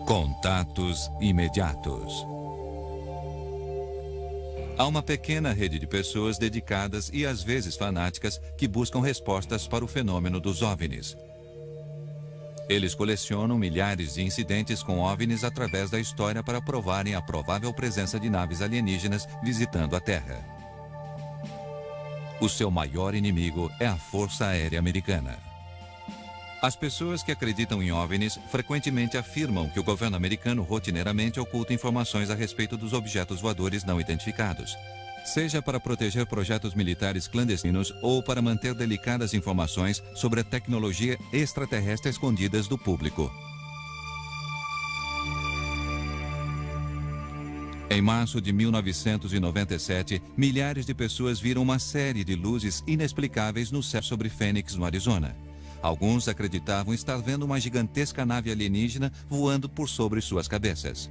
Contatos imediatos. Há uma pequena rede de pessoas dedicadas e às vezes fanáticas que buscam respostas para o fenômeno dos OVNIs. Eles colecionam milhares de incidentes com OVNIs através da história para provarem a provável presença de naves alienígenas visitando a Terra. O seu maior inimigo é a Força Aérea Americana. As pessoas que acreditam em OVNIs frequentemente afirmam que o governo americano rotineiramente oculta informações a respeito dos objetos voadores não identificados, seja para proteger projetos militares clandestinos ou para manter delicadas informações sobre a tecnologia extraterrestre escondidas do público. Em março de 1997, milhares de pessoas viram uma série de luzes inexplicáveis no céu sobre Phoenix, no Arizona. Alguns acreditavam estar vendo uma gigantesca nave alienígena voando por sobre suas cabeças.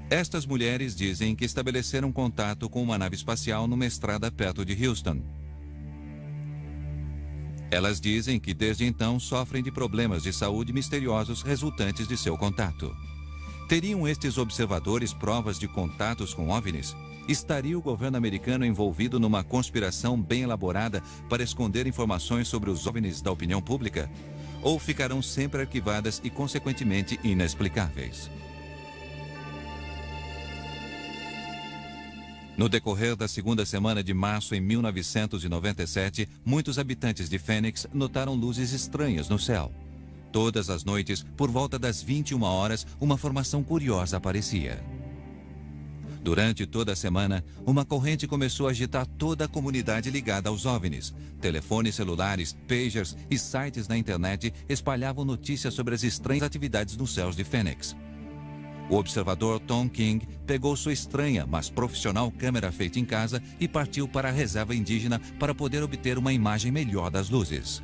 Estas mulheres dizem que estabeleceram contato com uma nave espacial numa estrada perto de Houston. Elas dizem que desde então sofrem de problemas de saúde misteriosos resultantes de seu contato. Teriam estes observadores provas de contatos com OVNIs? Estaria o governo americano envolvido numa conspiração bem elaborada para esconder informações sobre os OVNIs da opinião pública? Ou ficarão sempre arquivadas e, consequentemente, inexplicáveis? No decorrer da segunda semana de março em 1997, muitos habitantes de Phoenix notaram luzes estranhas no céu. Todas as noites, por volta das 21 horas, uma formação curiosa aparecia. Durante toda a semana, uma corrente começou a agitar toda a comunidade ligada aos OVNIs. Telefones celulares, pagers e sites na internet espalhavam notícias sobre as estranhas atividades nos céus de Phoenix. O observador Tom King pegou sua estranha, mas profissional câmera feita em casa e partiu para a reserva indígena para poder obter uma imagem melhor das luzes.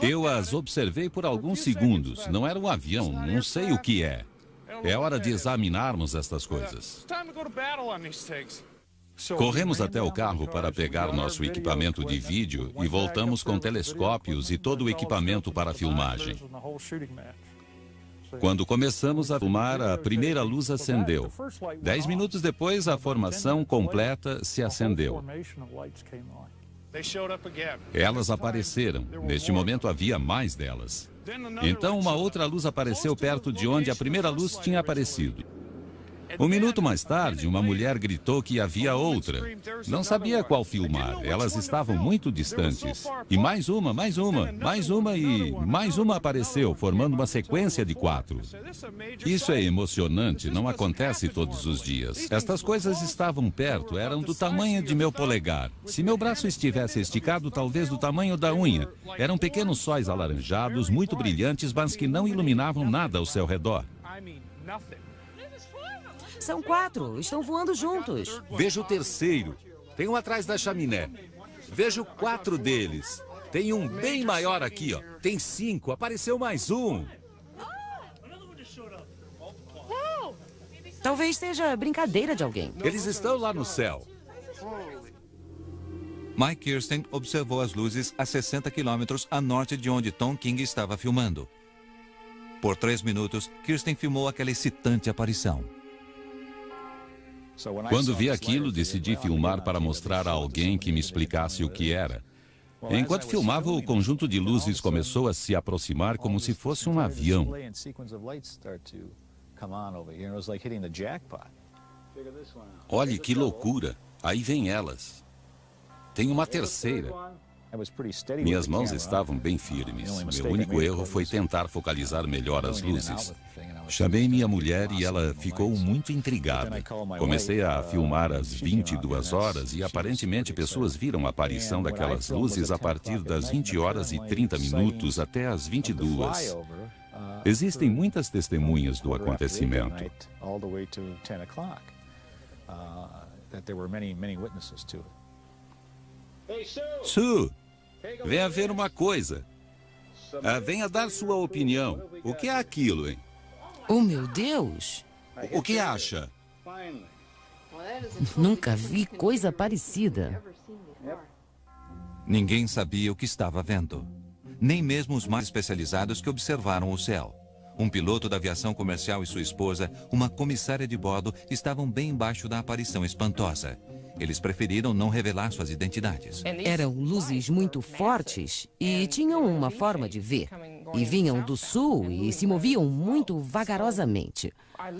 Eu as observei por alguns segundos. Não era um avião, não sei o que é. É hora de examinarmos estas coisas. Corremos até o carro para pegar nosso equipamento de vídeo e voltamos com telescópios e todo o equipamento para filmagem. Quando começamos a filmar, a primeira luz acendeu. 10 minutos depois, a formação completa se acendeu. Elas apareceram. Neste momento havia mais delas. Então uma outra luz apareceu perto de onde a primeira luz tinha aparecido. Um minuto mais tarde, uma mulher gritou que havia outra. Não sabia qual filmar. Elas estavam muito distantes. E mais uma e mais uma apareceu, formando uma sequência de 4. Isso é emocionante, não acontece todos os dias. Estas coisas estavam perto, eram do tamanho de meu polegar. Se meu braço estivesse esticado, talvez do tamanho da unha. Eram pequenos sóis alaranjados, muito brilhantes, mas que não iluminavam nada ao seu redor. São 4, estão voando juntos. Vejo o terceiro. Tem um atrás da chaminé. Vejo 4 deles. Tem um bem maior aqui, ó. Tem 5, apareceu mais um. Talvez seja brincadeira de alguém. Eles estão lá no céu. Mike Kirsten observou as luzes a 60 quilômetros a norte de onde Tom King estava filmando. Por 3 minutos, Kirsten filmou aquela excitante aparição. Quando vi aquilo, decidi filmar para mostrar a alguém que me explicasse o que era. Enquanto filmava, o conjunto de luzes começou a se aproximar como se fosse um avião. Olhe que loucura! Aí vem elas. Tem uma terceira. Minhas mãos estavam bem firmes. Meu único erro foi tentar focalizar melhor as luzes. Chamei minha mulher e ela ficou muito intrigada. Comecei a filmar às 22 horas e aparentemente pessoas viram a aparição daquelas luzes a partir das 20 horas e 30 minutos até as 22. Existem muitas testemunhas do acontecimento. Sue, venha ver uma coisa. Venha dar sua opinião. O que é aquilo, hein? Oh, meu Deus! O que acha? Nunca vi coisa parecida. Ninguém sabia o que estava vendo. Nem mesmo os mais especializados que observaram o céu. Um piloto da aviação comercial e sua esposa, uma comissária de bordo, estavam bem embaixo da aparição espantosa. Eles preferiram não revelar suas identidades. Eram luzes muito fortes e tinham uma forma de ver. E vinham do sul e se moviam muito vagarosamente.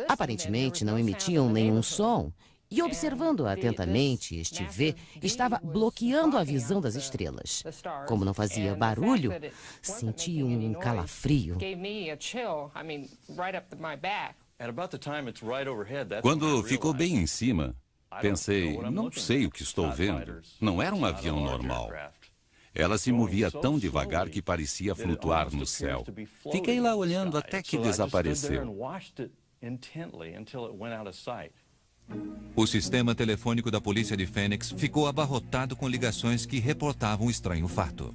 Aparentemente não emitiam nenhum som. E observando atentamente, este V estava bloqueando a visão das estrelas. Como não fazia barulho, senti um calafrio. Quando ficou bem em cima, pensei, não sei o que estou vendo. Não era um avião normal. Ela se movia tão devagar que parecia flutuar no céu. Fiquei lá olhando até que desapareceu. O sistema telefônico da polícia de Phoenix ficou abarrotado com ligações que reportavam o estranho fato.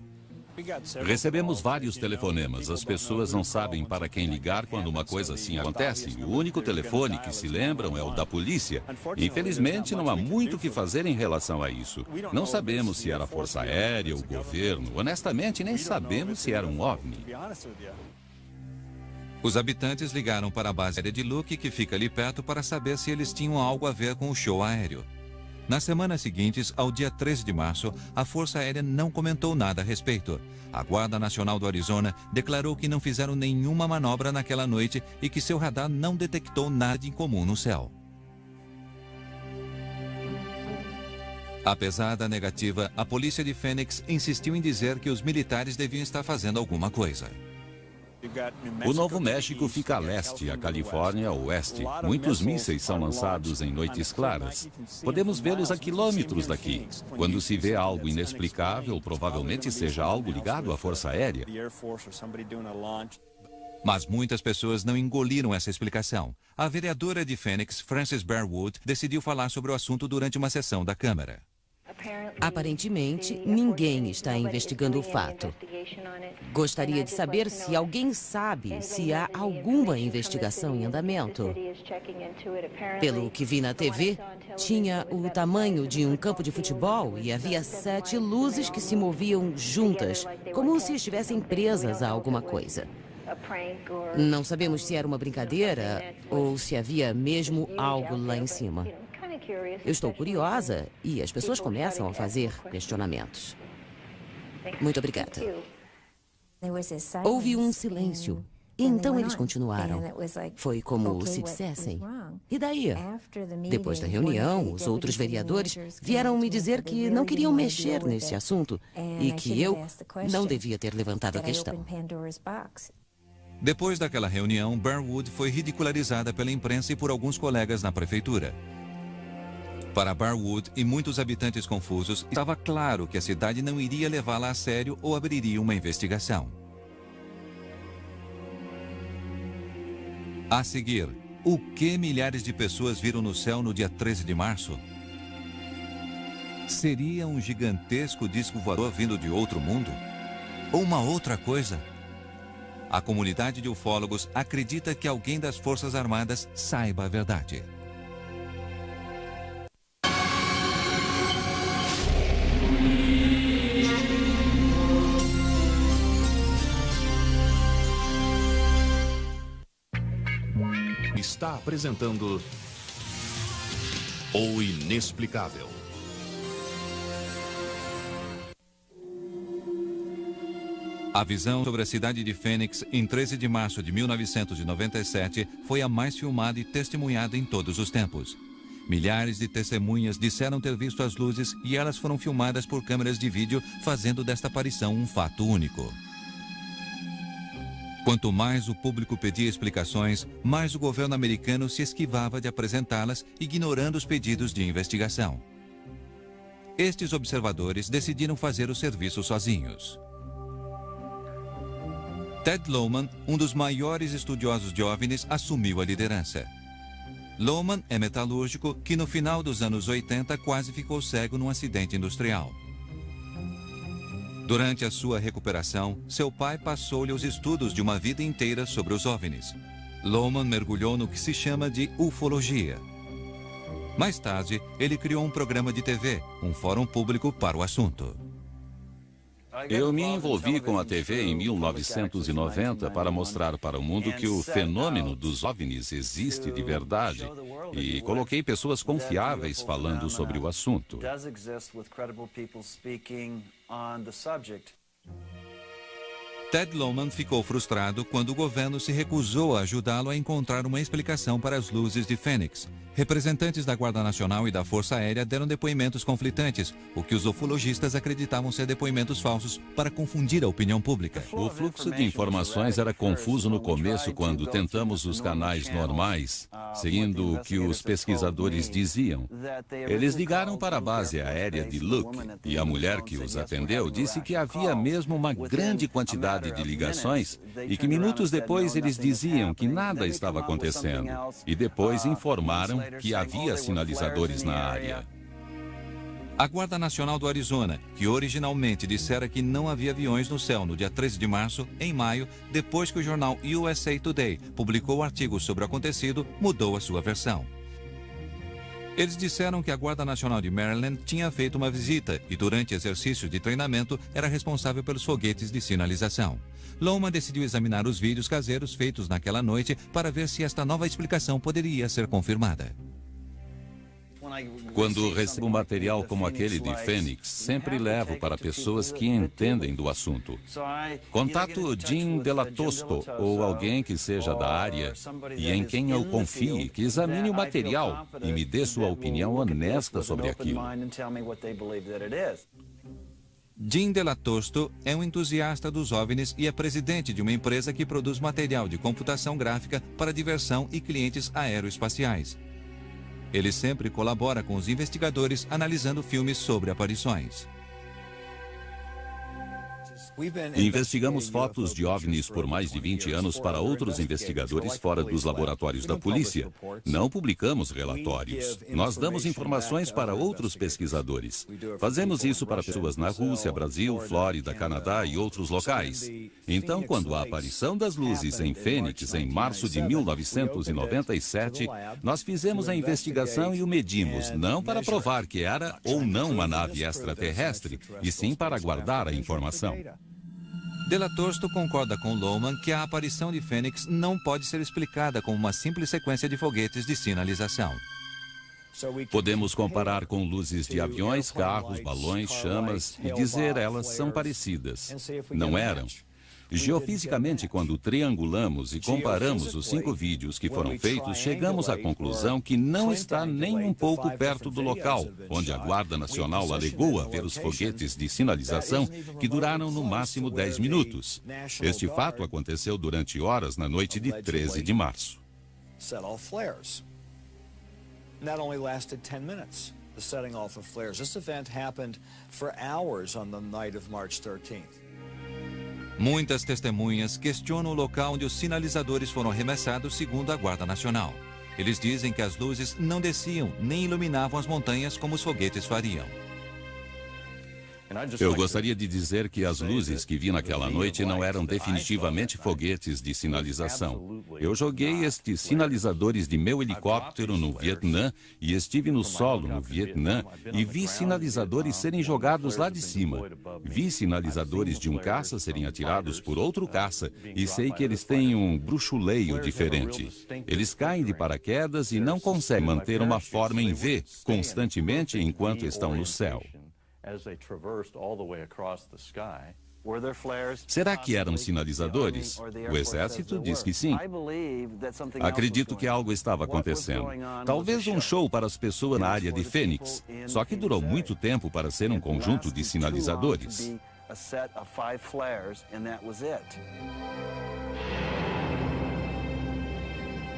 Recebemos vários telefonemas. As pessoas não sabem para quem ligar quando uma coisa assim acontece. O único telefone que se lembram é o da polícia. Infelizmente, não há muito o que fazer em relação a isso. Não sabemos se era a Força Aérea, o governo. Honestamente, nem sabemos se era um OVNI. Os habitantes ligaram para a base aérea de Luke, que fica ali perto, para saber se eles tinham algo a ver com o show aéreo. Nas semanas seguintes, ao dia 13 de março, a Força Aérea não comentou nada a respeito. A Guarda Nacional do Arizona declarou que não fizeram nenhuma manobra naquela noite e que seu radar não detectou nada de incomum no céu. Apesar da negativa, a polícia de Phoenix insistiu em dizer que os militares deviam estar fazendo alguma coisa. O Novo México fica a leste, a Califórnia a oeste. Muitos mísseis são lançados em noites claras. Podemos vê-los a quilômetros daqui. Quando se vê algo inexplicável, provavelmente seja algo ligado à Força Aérea. Mas muitas pessoas não engoliram essa explicação. A vereadora de Phoenix, Frances Bearwood, decidiu falar sobre o assunto durante uma sessão da Câmara. Aparentemente, ninguém está investigando o fato. Gostaria de saber se alguém sabe se há alguma investigação em andamento. Pelo que vi na TV, tinha o tamanho de um campo de futebol e havia 7 luzes que se moviam juntas, como se estivessem presas a alguma coisa. Não sabemos se era uma brincadeira ou se havia mesmo algo lá em cima. Eu estou curiosa e as pessoas começam a fazer questionamentos. Muito obrigada. Houve um silêncio. E então eles continuaram. Foi como se dissessem. E daí? Depois da reunião, os outros vereadores vieram me dizer que não queriam mexer nesse assunto e que eu não devia ter levantado a questão. Depois daquela reunião, Bearwood foi ridicularizada pela imprensa e por alguns colegas na prefeitura. Para Bearwood e muitos habitantes confusos, estava claro que a cidade não iria levá-la a sério ou abriria uma investigação. A seguir, o que milhares de pessoas viram no céu no dia 13 de março? Seria um gigantesco disco voador vindo de outro mundo? Ou uma outra coisa? A comunidade de ufólogos acredita que alguém das Forças Armadas saiba a verdade. Está apresentando O Inexplicável. A visão sobre a cidade de Phoenix em 13 de março de 1997 foi a mais filmada e testemunhada em todos os tempos. Milhares de testemunhas disseram ter visto as luzes e elas foram filmadas por câmeras de vídeo, fazendo desta aparição um fato único. Quanto mais o público pedia explicações, mais o governo americano se esquivava de apresentá-las, ignorando os pedidos de investigação. Estes observadores decidiram fazer o serviço sozinhos. Ted Lohman, um dos maiores estudiosos de OVNIs, assumiu a liderança. Lohman é metalúrgico que no final dos anos 80 quase ficou cego num acidente industrial. Durante a sua recuperação, seu pai passou-lhe os estudos de uma vida inteira sobre os OVNIs. Lohman mergulhou no que se chama de ufologia. Mais tarde, ele criou um programa de TV, um fórum público para o assunto. Eu me envolvi com a TV em 1990 para mostrar para o mundo que o fenômeno dos OVNIs existe de verdade e coloquei pessoas confiáveis falando sobre o assunto. Ted Lohman ficou frustrado quando o governo se recusou a ajudá-lo a encontrar uma explicação para as luzes de Fênix. Representantes da Guarda Nacional e da Força Aérea deram depoimentos conflitantes, o que os ufologistas acreditavam ser depoimentos falsos para confundir a opinião pública. O fluxo de informações era confuso no começo quando tentamos os canais normais, seguindo o que os pesquisadores diziam. Eles ligaram para a base aérea de Luke e a mulher que os atendeu disse que havia mesmo uma grande quantidade de ligações e que minutos depois eles diziam que nada estava acontecendo e depois informaram que havia sinalizadores na área. A Guarda Nacional do Arizona, que originalmente dissera que não havia aviões no céu no dia 13 de março, em maio, depois que o jornal USA Today publicou o artigo sobre o acontecido, mudou a sua versão. Eles disseram que a Guarda Nacional de Maryland tinha feito uma visita e, durante exercícios de treinamento, era responsável pelos foguetes de sinalização. Lohman decidiu examinar os vídeos caseiros feitos naquela noite para ver se esta nova explicação poderia ser confirmada. Quando recebo material como aquele de Fênix, sempre levo para pessoas que entendem do assunto. Contato Jim Delatosto ou alguém que seja da área e em quem eu confie, que examine o material e me dê sua opinião honesta sobre aquilo. Jim Delatosto é um entusiasta dos OVNIs e é presidente de uma empresa que produz material de computação gráfica para diversão e clientes aeroespaciais. Ele sempre colabora com os investigadores analisando filmes sobre aparições. Investigamos fotos de OVNIs por mais de 20 anos para outros investigadores fora dos laboratórios da polícia. Não publicamos relatórios. Nós damos informações para outros pesquisadores. Fazemos isso para pessoas na Rússia, Brasil, Flórida, Canadá e outros locais. Então, quando a aparição das luzes em Fênix, em março de 1997, nós fizemos a investigação e o medimos, não para provar que era ou não uma nave extraterrestre, e sim para guardar a informação. Delatosto concorda com Lohman que a aparição de Fênix não pode ser explicada como uma simples sequência de foguetes de sinalização. Podemos comparar com luzes de aviões, carros, balões, chamas e dizer elas são parecidas. Não eram. Geofisicamente, quando triangulamos e comparamos os 5 vídeos que foram feitos, chegamos à conclusão que não está nem um pouco perto do local, onde a Guarda Nacional alegou haver os foguetes de sinalização que duraram no máximo 10 minutos. Este fato aconteceu durante horas na noite de 13 de março. That only lasted 10 minutes, the setting off of flares. This event happened for hours on the night of March 13th. Muitas testemunhas questionam o local onde os sinalizadores foram arremessados, segundo a Guarda Nacional. Eles dizem que as luzes não desciam nem iluminavam as montanhas como os foguetes fariam. Eu gostaria de dizer que as luzes que vi naquela noite não eram definitivamente foguetes de sinalização. Eu joguei estes sinalizadores de meu helicóptero no Vietnã e estive no solo no Vietnã e vi sinalizadores serem jogados lá de cima. Vi sinalizadores de um caça serem atirados por outro caça e sei que eles têm um bruxuleio diferente. Eles caem de paraquedas e não conseguem manter uma forma em V constantemente enquanto estão no céu. Será que eram sinalizadores? O exército diz que sim. Acredito que algo estava acontecendo. Talvez um show para as pessoas na área de Fênix, só que durou muito tempo para ser um conjunto de sinalizadores.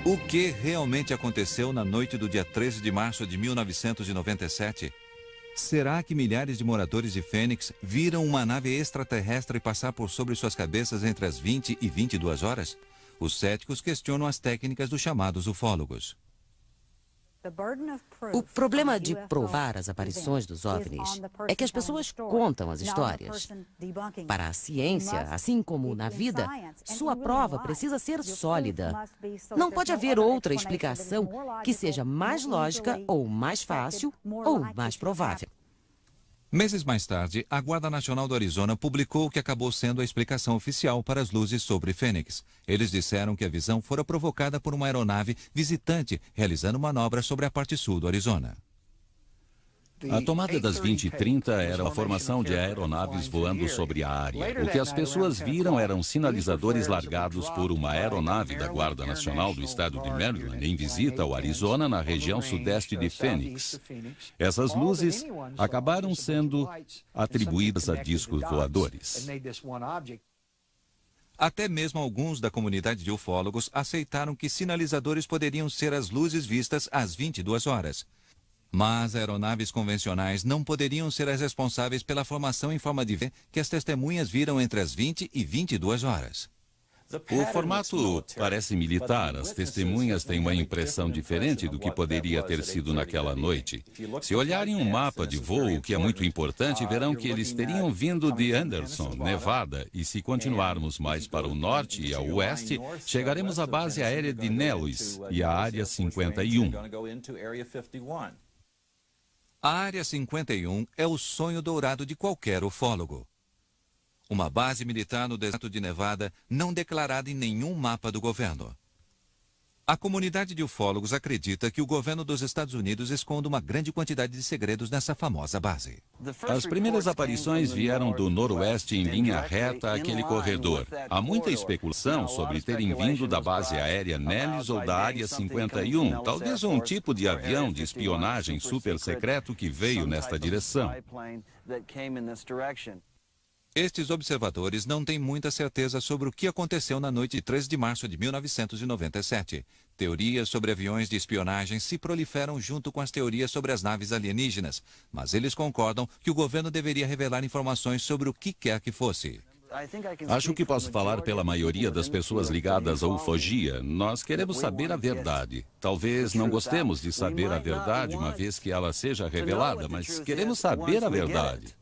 O que realmente aconteceu na noite do dia 13 de março de 1997? Será que milhares de moradores de Fênix viram uma nave extraterrestre passar por sobre suas cabeças entre as 20 e 22 horas? Os céticos questionam as técnicas dos chamados ufólogos. O problema de provar as aparições dos OVNIs é que as pessoas contam as histórias. Para a ciência, assim como na vida, sua prova precisa ser sólida. Não pode haver outra explicação que seja mais lógica ou mais fácil ou mais provável. Meses mais tarde, a Guarda Nacional do Arizona publicou o que acabou sendo a explicação oficial para as luzes sobre Phoenix. Eles disseram que a visão fora provocada por uma aeronave visitante realizando manobra sobre a parte sul do Arizona. A tomada das 20h30 era a formação de aeronaves voando sobre a área. O que as pessoas viram eram sinalizadores largados por uma aeronave da Guarda Nacional do estado de Maryland em visita ao Arizona, na região sudeste de Phoenix. Essas luzes acabaram sendo atribuídas a discos voadores. Até mesmo alguns da comunidade de ufólogos aceitaram que sinalizadores poderiam ser as luzes vistas às 22 horas. Mas aeronaves convencionais não poderiam ser as responsáveis pela formação em forma de V que as testemunhas viram entre as 20 e 22 horas. O formato parece militar. As testemunhas têm uma impressão diferente do que poderia ter sido naquela noite. Se olharem um mapa de voo, que é muito importante, verão que eles teriam vindo de Anderson, Nevada, e se continuarmos mais para o norte e ao oeste, chegaremos à base aérea de Nellis e à Área 51. A Área 51 é o sonho dourado de qualquer ufólogo. Uma base militar no deserto de Nevada, não declarada em nenhum mapa do governo. A comunidade de ufólogos acredita que o governo dos Estados Unidos esconde uma grande quantidade de segredos nessa famosa base. As primeiras aparições vieram do noroeste em linha reta àquele corredor. Há muita especulação sobre terem vindo da base aérea Nellis ou da Área 51, talvez um tipo de avião de espionagem super secreto que veio nesta direção. Estes observadores não têm muita certeza sobre o que aconteceu na noite de 3 de março de 1997. Teorias sobre aviões de espionagem se proliferam junto com as teorias sobre as naves alienígenas, mas eles concordam que o governo deveria revelar informações sobre o que quer que fosse. Acho que posso falar pela maioria das pessoas ligadas à ufologia. Nós queremos saber a verdade. Talvez não gostemos de saber a verdade uma vez que ela seja revelada, mas queremos saber a verdade.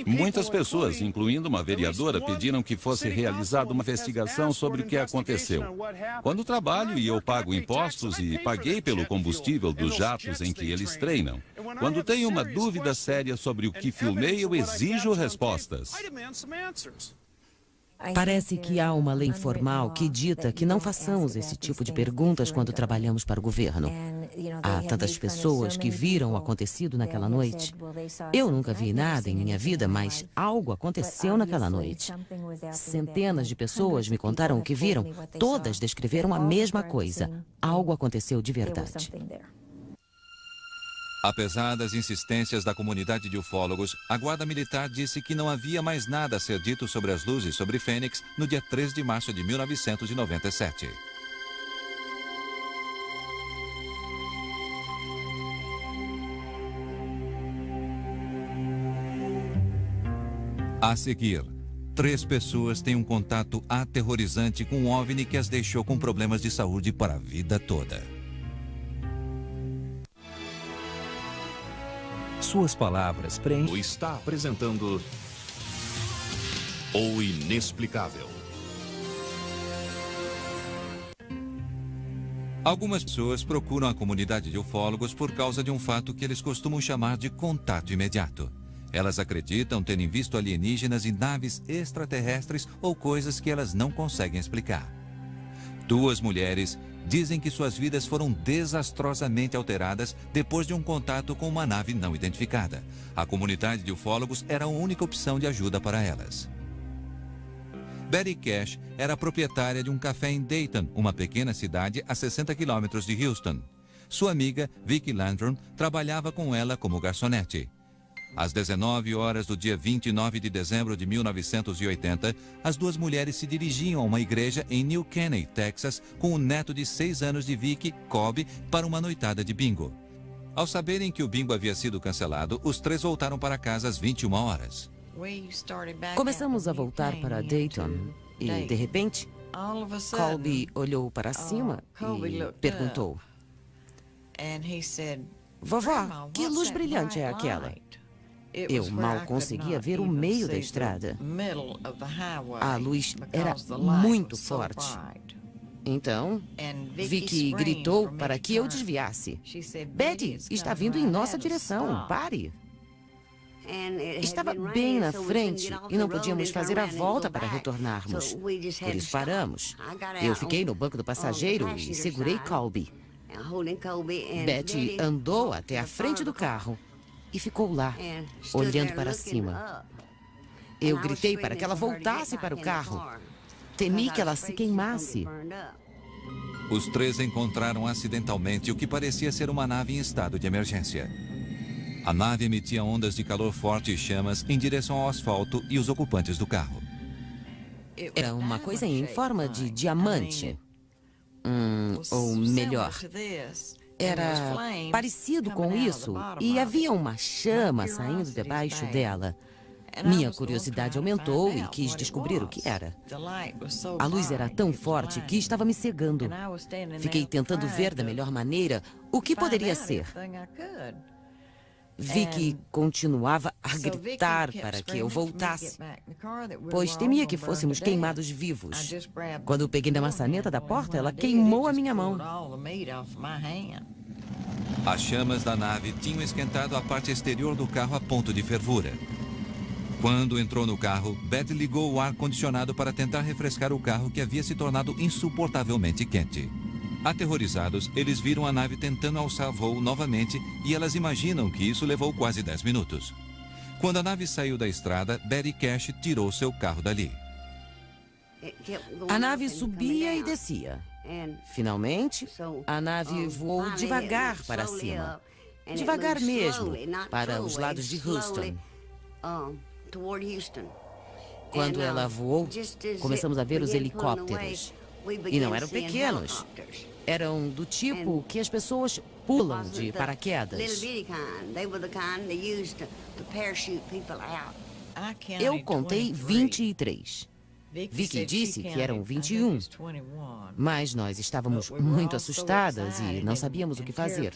Muitas pessoas, incluindo uma vereadora, pediram que fosse realizada uma investigação sobre o que aconteceu. Quando trabalho e eu pago impostos e paguei pelo combustível dos jatos em que eles treinam. Quando tenho uma dúvida séria sobre o que filmei, eu exijo respostas. Parece que há uma lei formal que dita que não façamos esse tipo de perguntas quando trabalhamos para o governo. Há tantas pessoas que viram o acontecido naquela noite. Eu nunca vi nada em minha vida, mas algo aconteceu naquela noite. Centenas de pessoas me contaram o que viram. Todas descreveram a mesma coisa. Algo aconteceu de verdade. Apesar das insistências da comunidade de ufólogos, a Guarda Militar disse que não havia mais nada a ser dito sobre as luzes sobre Phoenix no dia 3 de março de 1997. A seguir, 3 pessoas têm um contato aterrorizante com um OVNI que as deixou com problemas de saúde para a vida toda. Suas palavras preenchem. Está apresentando O Inexplicável. Algumas pessoas procuram a comunidade de ufólogos por causa de um fato que eles costumam chamar de contato imediato. Elas acreditam terem visto alienígenas e naves extraterrestres ou coisas que elas não conseguem explicar. 2 mulheres dizem que suas vidas foram desastrosamente alteradas depois de um contato com uma nave não identificada. A comunidade de ufólogos era a única opção de ajuda para elas. Betty Cash era proprietária de um café em Dayton, uma pequena cidade a 60 quilômetros de Houston. Sua amiga, Vicki Landrum, trabalhava com ela como garçonete. Às 19 horas do dia 29 de dezembro de 1980, as 2 mulheres se dirigiam a uma igreja em New Caney, Texas, com o neto de 6 anos de Vicki, Cobb, para uma noitada de bingo. Ao saberem que o bingo havia sido cancelado, os 3 voltaram para casa às 21 horas. Começamos a voltar para Dayton e, de repente, Colby olhou para cima e perguntou: Vovó, que luz brilhante é aquela? Eu mal conseguia ver o meio da estrada. A luz era muito forte. Então, Vicky gritou para que eu desviasse. Betty está vindo em nossa direção. Pare. Estava bem na frente e não podíamos fazer a volta para retornarmos. Por isso paramos. Eu fiquei no banco do passageiro e segurei Colby. Betty andou até a frente do carro e ficou lá, olhando para cima. Eu gritei para que ela voltasse para o carro. Temi que ela se queimasse. Os três encontraram acidentalmente o que parecia ser uma nave em estado de emergência. A nave emitia ondas de calor forte e chamas em direção ao asfalto e os ocupantes do carro. Era uma coisa em forma de diamante. Ou melhor, era parecido com isso e havia uma chama saindo debaixo dela. Minha curiosidade aumentou e quis descobrir o que era. A luz era tão forte que estava me cegando. Fiquei tentando ver da melhor maneira o que poderia ser. Vicky continuava a gritar para que eu voltasse, pois temia que fôssemos queimados vivos. Quando eu peguei na maçaneta da porta, ela queimou a minha mão. As chamas da nave tinham esquentado a parte exterior do carro a ponto de fervura. Quando entrou no carro, Betty ligou o ar-condicionado para tentar refrescar o carro que havia se tornado insuportavelmente quente. Aterrorizados, eles viram a nave tentando alçar voo novamente e elas imaginam que isso levou quase 10 minutos. Quando a nave saiu da estrada, Betty Cash tirou seu carro dali. A nave subia e descia. Finalmente, a nave voou devagar para cima. Devagar mesmo, para os lados de Houston. Quando ela voou, começamos a ver os helicópteros. E não eram pequenos. Eram do tipo que as pessoas pulam de paraquedas. Eu contei 23. Vicky disse que eram 21. Mas nós estávamos muito assustadas e não sabíamos o que fazer.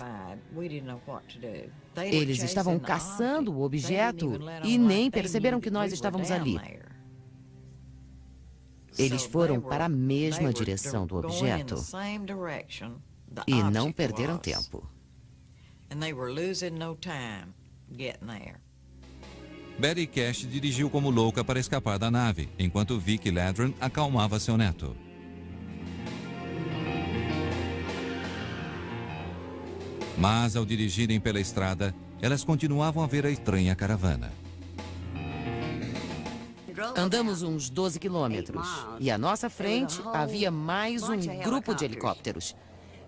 Eles estavam caçando o objeto e nem perceberam que nós estávamos ali. Eles foram para a mesma direção do objeto e não perderam tempo. Betty Cash dirigiu como louca para escapar da nave, enquanto Vicky Ladron acalmava seu neto. Mas ao dirigirem pela estrada, elas continuavam a ver a estranha caravana. Andamos uns 12 quilômetros e à nossa frente havia mais um grupo de helicópteros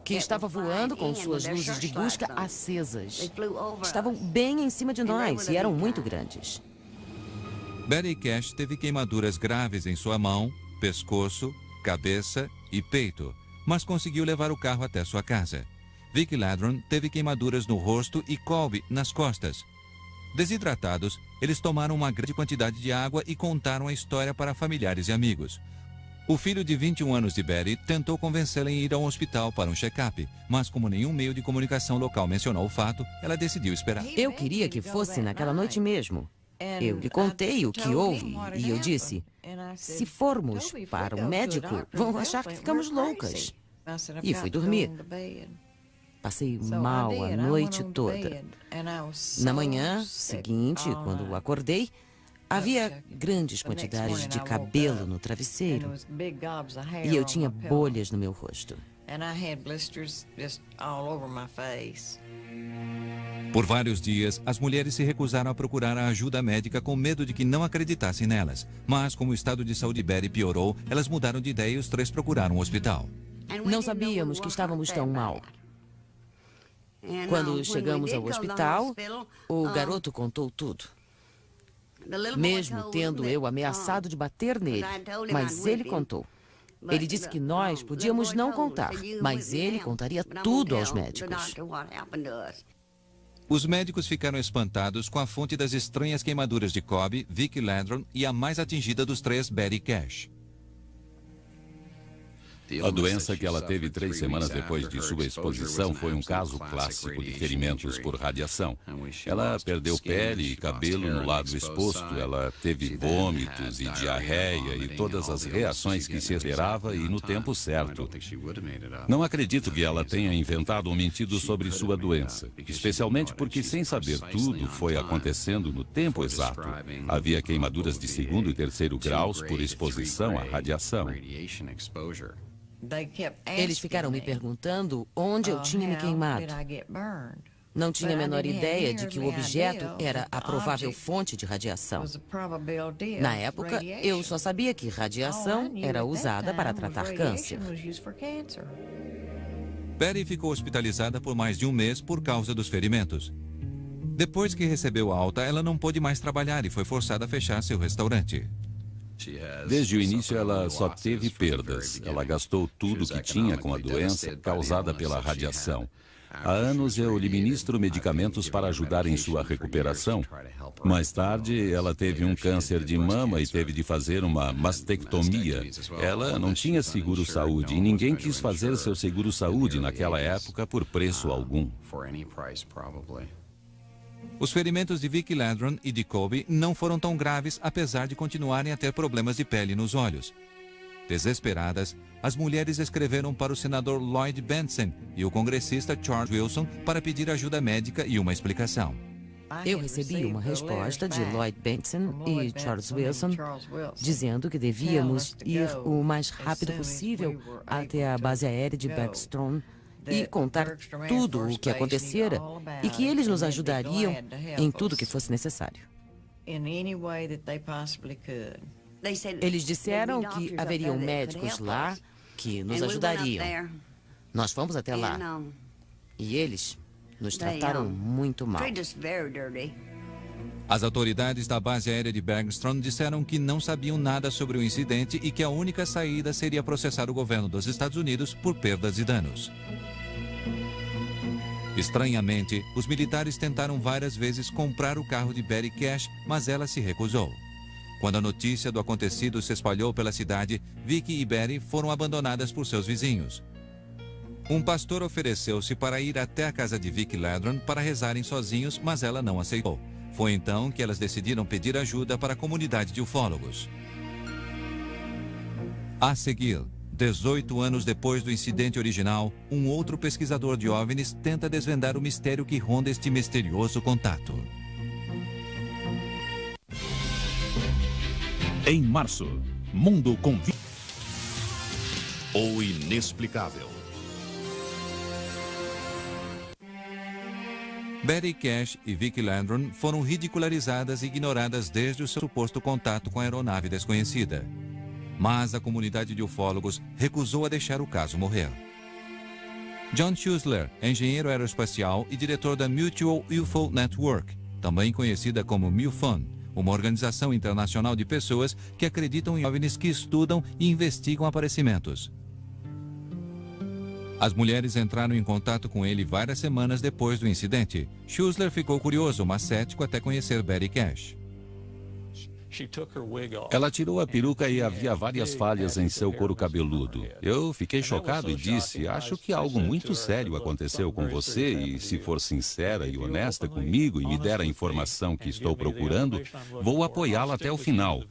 que estava voando com suas luzes de busca acesas. Estavam bem em cima de nós e eram muito grandes. Betty Cash teve queimaduras graves em sua mão, pescoço, cabeça e peito, mas conseguiu levar o carro até sua casa. Vicky Ladron teve queimaduras no rosto e Colby nas costas. Desidratados, eles tomaram uma grande quantidade de água e contaram a história para familiares e amigos. O filho de 21 anos de Betty tentou convencê-la em ir ao hospital para um check-up, mas como nenhum meio de comunicação local mencionou o fato, ela decidiu esperar. Eu queria que fosse naquela noite mesmo. Eu lhe contei o que houve e eu disse, se formos para um médico, vão achar que ficamos loucas. E fui dormir. Passei mal a noite toda. Na manhã seguinte, quando acordei, havia grandes quantidades de cabelo no travesseiro e eu tinha bolhas no meu rosto. Por vários dias, as mulheres se recusaram a procurar a ajuda médica com medo de que não acreditassem nelas. Mas, como o estado de saúde de Betty piorou, elas mudaram de ideia e os três procuraram um hospital. Não sabíamos que estávamos tão mal. Quando chegamos ao hospital, o garoto contou tudo. Mesmo tendo eu ameaçado de bater nele, mas ele contou. Ele disse que nós podíamos não contar, mas ele contaria tudo aos médicos. Os médicos ficaram espantados com a fonte das estranhas queimaduras de Colby, Vicky Ladron e a mais atingida dos três, Betty Cash. A doença que ela teve 3 semanas depois de sua exposição foi um caso clássico de ferimentos por radiação. Ela perdeu pele e cabelo no lado exposto, ela teve vômitos e diarreia e todas as reações que se esperava e no tempo certo. Não acredito que ela tenha inventado ou mentido sobre sua doença, especialmente porque, sem saber tudo, foi acontecendo no tempo exato. Havia queimaduras de 2º e 3º graus por exposição à radiação. Eles ficaram me perguntando onde eu tinha me queimado. Não tinha a menor ideia de que o objeto era a provável fonte de radiação. Na época, eu só sabia que radiação era usada para tratar câncer. Betty ficou hospitalizada por mais de 1 mês por causa dos ferimentos. Depois que recebeu a alta, ela não pôde mais trabalhar e foi forçada a fechar seu restaurante. Desde o início, ela só teve perdas. Ela gastou tudo que tinha com a doença causada pela radiação. Há anos eu lhe ministro medicamentos para ajudar em sua recuperação. Mais tarde, ela teve um câncer de mama e teve de fazer uma mastectomia. Ela não tinha seguro-saúde e ninguém quis fazer seu seguro-saúde naquela época por preço algum. Os ferimentos de Vicki Ladron e de Colby não foram tão graves, apesar de continuarem a ter problemas de pele nos olhos. Desesperadas, as mulheres escreveram para o senador Lloyd Bentsen e o congressista Charles Wilson para pedir ajuda médica e uma explicação. Eu recebi uma resposta de Lloyd Bentsen e Charles Wilson dizendo que devíamos ir o mais rápido possível até a base aérea de Bergstrom e contar tudo o que acontecera e que eles nos ajudariam em tudo que fosse necessário. Eles disseram que haveriam médicos lá que nos ajudariam. Nós fomos até lá e eles nos trataram muito mal. As autoridades da base aérea de Bergstrom disseram que não sabiam nada sobre o incidente e que a única saída seria processar o governo dos Estados Unidos por perdas e danos. Estranhamente, os militares tentaram várias vezes comprar o carro de Betty Cash, mas ela se recusou. Quando a notícia do acontecido se espalhou pela cidade, Vicki e Betty foram abandonadas por seus vizinhos. Um pastor ofereceu-se para ir até a casa de Vicki Ladron para rezarem sozinhos, mas ela não aceitou. Foi então que elas decidiram pedir ajuda para a comunidade de ufólogos. A seguir, 18 anos depois do incidente original, um outro pesquisador de OVNIs tenta desvendar o mistério que ronda este misterioso contato. Em março, Mundo com O inexplicável. Betty Cash e Vicki Ladron foram ridicularizadas e ignoradas desde o seu suposto contato com a aeronave desconhecida. Mas a comunidade de ufólogos recusou a deixar o caso morrer. John Schuessler, engenheiro aeroespacial e diretor da Mutual UFO Network, também conhecida como MUFON, uma organização internacional de pessoas que acreditam em OVNIs que estudam e investigam aparecimentos. As mulheres entraram em contato com ele várias semanas depois do incidente. Schuessler ficou curioso, mas cético até conhecer Betty Cash. Ela tirou a peruca e havia várias falhas em seu couro cabeludo. Eu fiquei chocado e disse, acho que algo muito sério aconteceu com você e, se for sincera e honesta comigo e me der a informação que estou procurando, vou apoiá-la até o final.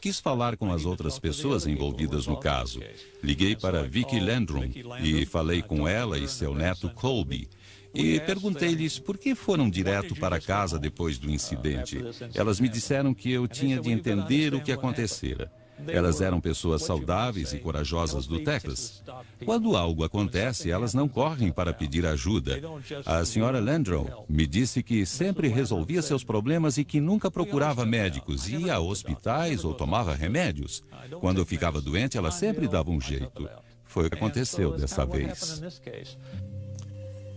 Quis falar com as outras pessoas envolvidas no caso. Liguei para Vicki Ladron e falei com ela e seu neto Colby. E perguntei-lhes por que foram direto para casa depois do incidente. Elas me disseram que eu tinha de entender o que acontecera. Elas eram pessoas saudáveis e corajosas do Texas. Quando algo acontece, elas não correm para pedir ajuda. A senhora Ladron me disse que sempre resolvia seus problemas e que nunca procurava médicos, ia a hospitais ou tomava remédios. Quando eu ficava doente, ela sempre dava um jeito. Foi o que aconteceu dessa vez.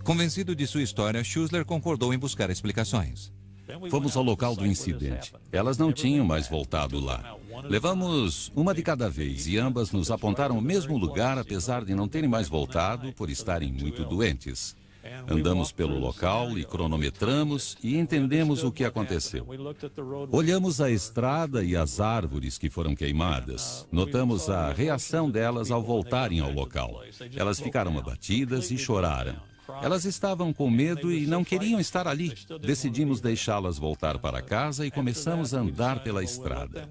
Convencido de sua história, Schuessler concordou em buscar explicações. Fomos ao local do incidente. Elas não tinham mais voltado lá. Levamos uma de cada vez e ambas nos apontaram o mesmo lugar, apesar de não terem mais voltado por estarem muito doentes. Andamos pelo local e cronometramos e entendemos o que aconteceu. Olhamos a estrada e as árvores que foram queimadas. Notamos a reação delas ao voltarem ao local. Elas ficaram abatidas e choraram. Elas estavam com medo e não queriam estar ali. Decidimos deixá-las voltar para casa e começamos a andar pela estrada.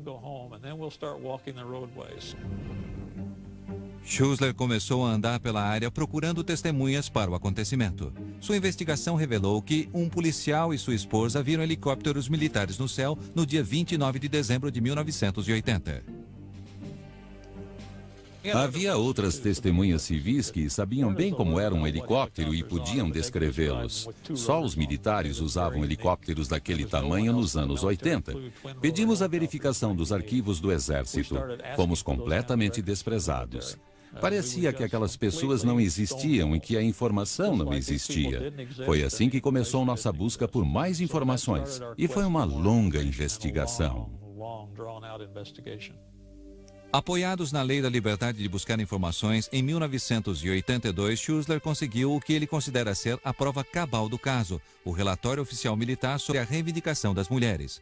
Schuessler começou a andar pela área procurando testemunhas para o acontecimento. Sua investigação revelou que um policial e sua esposa viram helicópteros militares no céu no dia 29 de dezembro de 1980. Havia outras testemunhas civis que sabiam bem como era um helicóptero e podiam descrevê-los. Só os militares usavam helicópteros daquele tamanho nos anos 80. Pedimos a verificação dos arquivos do Exército. Fomos completamente desprezados. Parecia que aquelas pessoas não existiam e que a informação não existia. Foi assim que começou nossa busca por mais informações. E foi uma longa investigação. Apoiados na lei da liberdade de buscar informações, em 1982, Schuessler conseguiu o que ele considera ser a prova cabal do caso, o relatório oficial militar sobre a reivindicação das mulheres.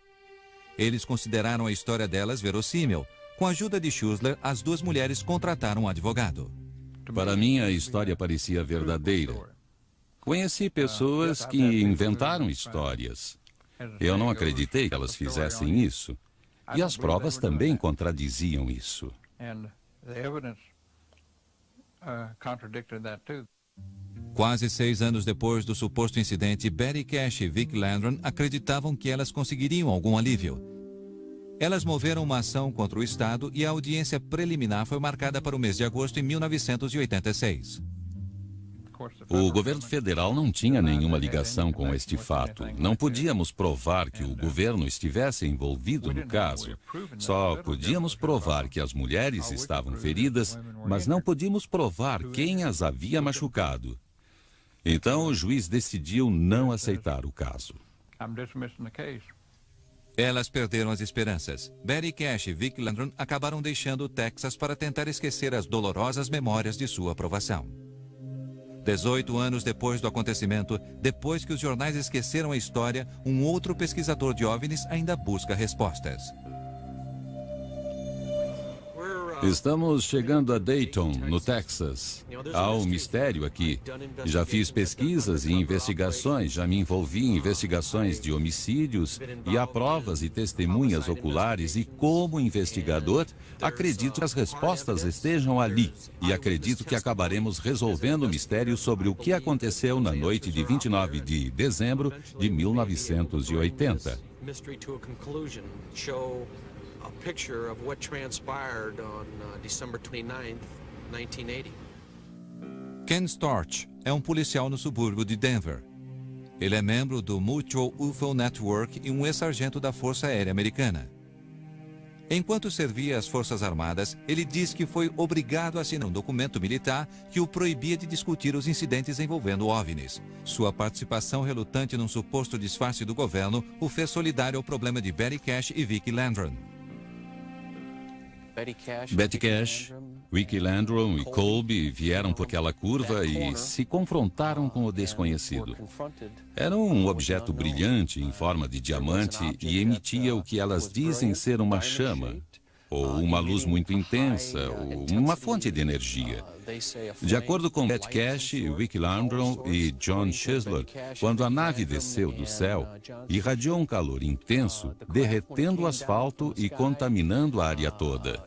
Eles consideraram a história delas verossímil. Com a ajuda de Schuessler, as duas mulheres contrataram um advogado. Para mim, a história parecia verdadeira. Conheci pessoas que inventaram histórias. Eu não acreditei que elas fizessem isso. E as provas também contradiziam isso. Quase 6 anos depois do suposto incidente, Betty Cash e Vic Landron acreditavam que elas conseguiriam algum alívio. Elas moveram uma ação contra o Estado e a audiência preliminar foi marcada para o mês de agosto de 1986. O governo federal não tinha nenhuma ligação com este fato. Não podíamos provar que o governo estivesse envolvido no caso. Só podíamos provar que as mulheres estavam feridas, mas não podíamos provar quem as havia machucado. Então o juiz decidiu não aceitar o caso. Elas perderam as esperanças. Betty Cash e Vic Landron acabaram deixando o Texas para tentar esquecer as dolorosas memórias de sua aprovação. 18 anos depois do acontecimento, depois que os jornais esqueceram a história, um outro pesquisador de OVNIs ainda busca respostas. Estamos chegando a Dayton, no Texas. Há um mistério aqui. Já fiz pesquisas e investigações, já me envolvi em investigações de homicídios e há provas e testemunhas oculares e, como investigador, acredito que as respostas estejam ali e acredito que acabaremos resolvendo o mistério sobre o que aconteceu na noite de 29 de dezembro de 1980. A picture of what transpired on December 29th, 1980. Ken Storch é um policial no subúrbio de Denver. Ele é membro do Mutual UFO Network e um ex-sargento da Força Aérea Americana. Enquanto servia às Forças Armadas, ele diz que foi obrigado a assinar um documento militar que o proibia de discutir os incidentes envolvendo OVNIs. Sua participação relutante num suposto disfarce do governo o fez solidário ao problema de Betty Cash e Vic Landron. Betty Cash, Vic Landron e Colby vieram por aquela curva e se confrontaram com o desconhecido. Era um objeto brilhante em forma de diamante e emitia o que elas dizem ser uma chama, ou uma luz muito intensa, ou uma fonte de energia. De acordo com Betty Cash, Vic Landron e John Schuessler, quando a nave desceu do céu, irradiou um calor intenso, derretendo o asfalto e contaminando a área toda.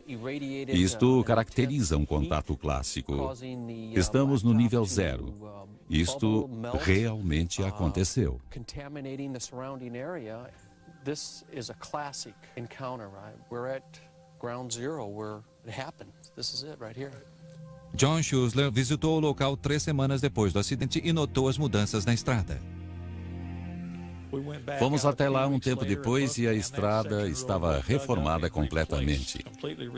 Isto caracteriza um contato clássico. Estamos no nível 0. Isto realmente aconteceu. Ground zero where it happened. This is it right here. John Schuessler visitou o local 3 semanas depois do acidente e notou as mudanças na estrada. Fomos até lá um tempo depois e a estrada estava reformada completamente.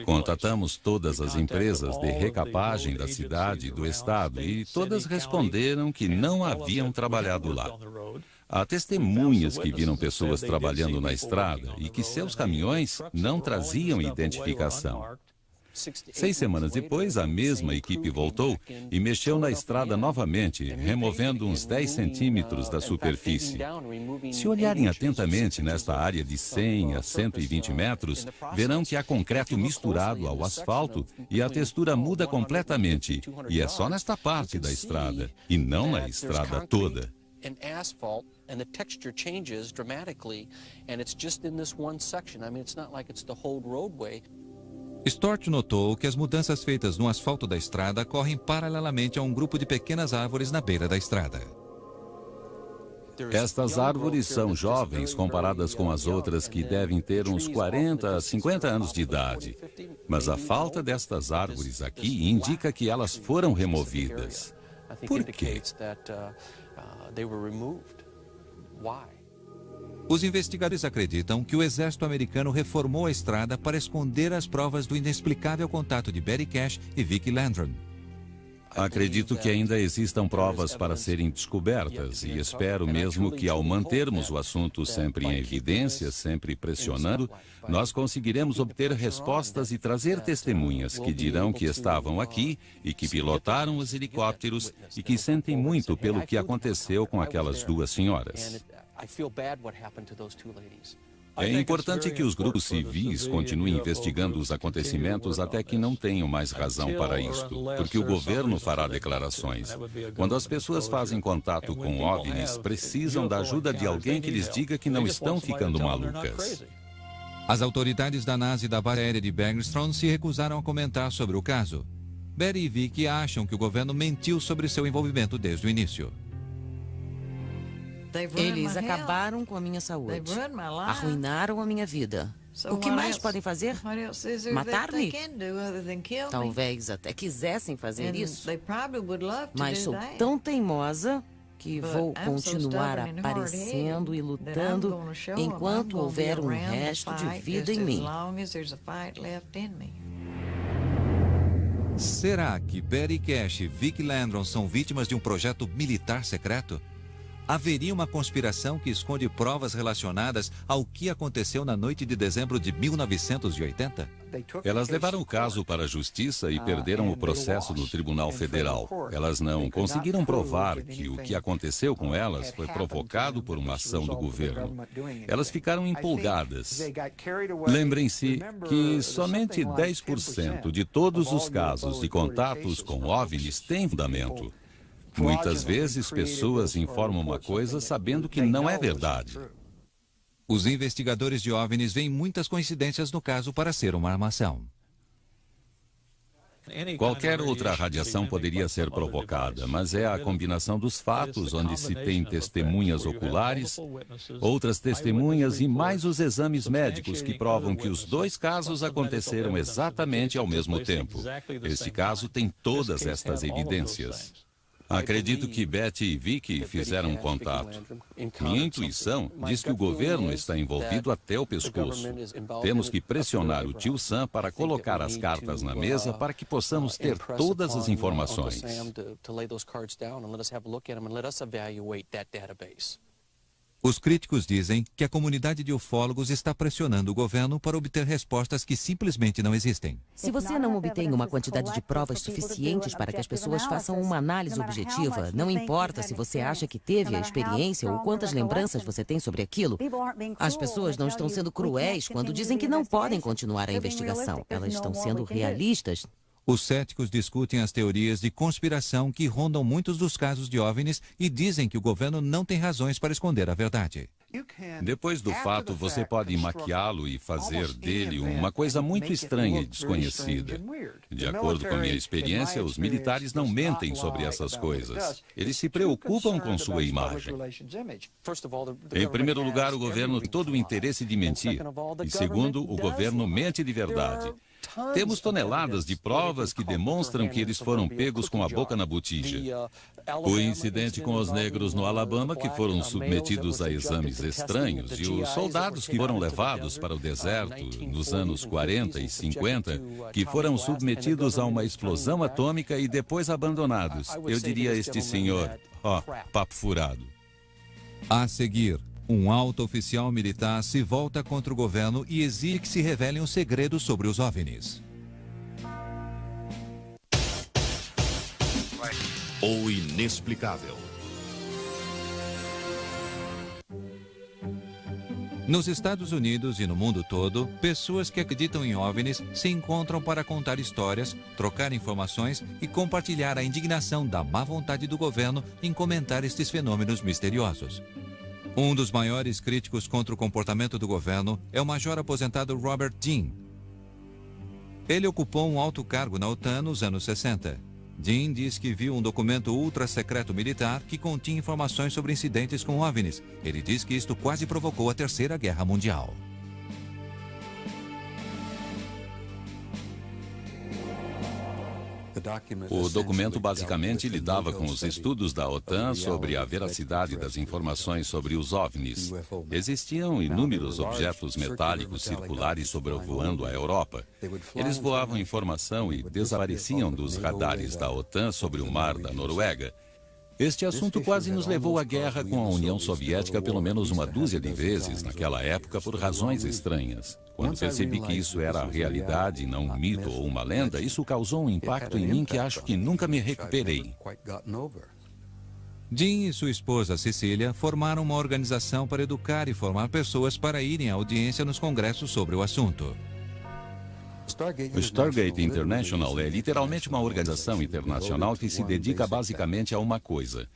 Contatamos todas as empresas de recapagem da cidade e do estado e todas responderam que não haviam trabalhado lá. Há testemunhas que viram pessoas trabalhando na estrada e que seus caminhões não traziam identificação. 6 semanas depois, a mesma equipe voltou e mexeu na estrada novamente, removendo uns 10 centímetros da superfície. Se olharem atentamente nesta área de 100 a 120 metros, verão que há concreto misturado ao asfalto e a textura muda completamente. E é só nesta parte da estrada, e não na estrada toda. And asphalt, and the texture changes dramatically, and it's just in this one section. I mean, it's not like it's the whole roadway. Stort notou que as mudanças feitas no asfalto da estrada correm paralelamente a um grupo de pequenas árvores na beira da estrada. Estas árvores são jovens comparadas com as outras que devem ter uns 40 a 50 anos de idade. Mas a falta destas árvores aqui indica que elas foram removidas. Por quê? Os investigadores acreditam que o exército americano reformou a estrada para esconder as provas do inexplicável contato de Betty Cash e Vicki Landrum. Acredito que ainda existam provas para serem descobertas e espero mesmo que, ao mantermos o assunto sempre em evidência, sempre pressionando, nós conseguiremos obter respostas e trazer testemunhas que dirão que estavam aqui e que pilotaram os helicópteros e que sentem muito pelo que aconteceu com aquelas duas senhoras. É importante que os grupos civis continuem investigando os acontecimentos até que não tenham mais razão para isto, porque o governo fará declarações. Quando as pessoas fazem contato com OVNIs, precisam da ajuda de alguém que lhes diga que não estão ficando malucas. As autoridades da NASA e da base aérea de Bergstrom se recusaram a comentar sobre o caso. Betty e Vicki acham que o governo mentiu sobre seu envolvimento desde o início. Eles acabaram com a minha saúde, arruinaram a minha vida. O que mais podem fazer? Matar-me? Talvez até quisessem fazer isso, mas sou tão teimosa que vou continuar aparecendo e lutando enquanto houver um resto de vida em mim. Será que Betty Cash e Vicki Landrum são vítimas de um projeto militar secreto? Haveria uma conspiração que esconde provas relacionadas ao que aconteceu na noite de dezembro de 1980? Elas levaram o caso para a justiça e perderam o processo no Tribunal Federal. Elas não conseguiram provar que o que aconteceu com elas foi provocado por uma ação do governo. Elas ficaram empolgadas. Lembrem-se que somente 10% de todos os casos de contatos com OVNIs têm fundamento. Muitas vezes, pessoas informam uma coisa sabendo que não é verdade. Os investigadores de OVNIs veem muitas coincidências no caso para ser uma armação. Qualquer outra radiação poderia ser provocada, mas é a combinação dos fatos, onde se tem testemunhas oculares, outras testemunhas e mais os exames médicos que provam que os dois casos aconteceram exatamente ao mesmo tempo. Este caso tem todas estas evidências. Acredito que Betty e Vicki fizeram contato. Minha intuição diz que o governo está envolvido até o pescoço. Temos que pressionar o tio Sam para colocar as cartas na mesa para que possamos ter todas as informações. Os críticos dizem que a comunidade de ufólogos está pressionando o governo para obter respostas que simplesmente não existem. Se você não obtém uma quantidade de provas suficientes para que as pessoas façam uma análise objetiva, não importa se você acha que teve a experiência ou quantas lembranças você tem sobre aquilo, as pessoas não estão sendo cruéis quando dizem que não podem continuar a investigação. Elas estão sendo realistas. Os céticos discutem as teorias de conspiração que rondam muitos dos casos de OVNIs e dizem que o governo não tem razões para esconder a verdade. Depois do fato, você pode maquiá-lo e fazer dele uma coisa muito estranha e desconhecida. De acordo com a minha experiência, os militares não mentem sobre essas coisas. Eles se preocupam com sua imagem. Em primeiro lugar, o governo tem todo o interesse de mentir. E segundo, o governo mente de verdade. Temos toneladas de provas que demonstram que eles foram pegos com a boca na botija. O incidente com os negros no Alabama, que foram submetidos a exames estranhos, e os soldados que foram levados para o deserto nos anos 40 e 50, que foram submetidos a uma explosão atômica e depois abandonados. Eu diria a este senhor, papo furado. A seguir, um alto oficial militar se volta contra o governo e exige que se revelem os segredos sobre os OVNIs. O inexplicável. Nos Estados Unidos e no mundo todo, pessoas que acreditam em OVNIs se encontram para contar histórias, trocar informações e compartilhar a indignação da má vontade do governo em comentar estes fenômenos misteriosos. Um dos maiores críticos contra o comportamento do governo é o major aposentado Robert Dean. Ele ocupou um alto cargo na OTAN nos anos 60. Dean diz que viu um documento ultra-secreto militar que continha informações sobre incidentes com OVNIs. Ele diz que isto quase provocou a Terceira Guerra Mundial. O documento basicamente lidava com os estudos da OTAN sobre a veracidade das informações sobre os OVNIs. Existiam inúmeros objetos metálicos circulares sobrevoando a Europa. Eles voavam informação e desapareciam dos radares da OTAN sobre o mar da Noruega. Este assunto quase nos levou à guerra com a União Soviética pelo menos uma dúzia de vezes naquela época por razões estranhas. Quando percebi que isso era a realidade e não um mito ou uma lenda, isso causou um impacto em mim que acho que nunca me recuperei. Dean e sua esposa Cecília formaram uma organização para educar e formar pessoas para irem à audiência nos congressos sobre o assunto. O Stargate International é literalmente uma organização internacional que se dedica basicamente a uma coisa: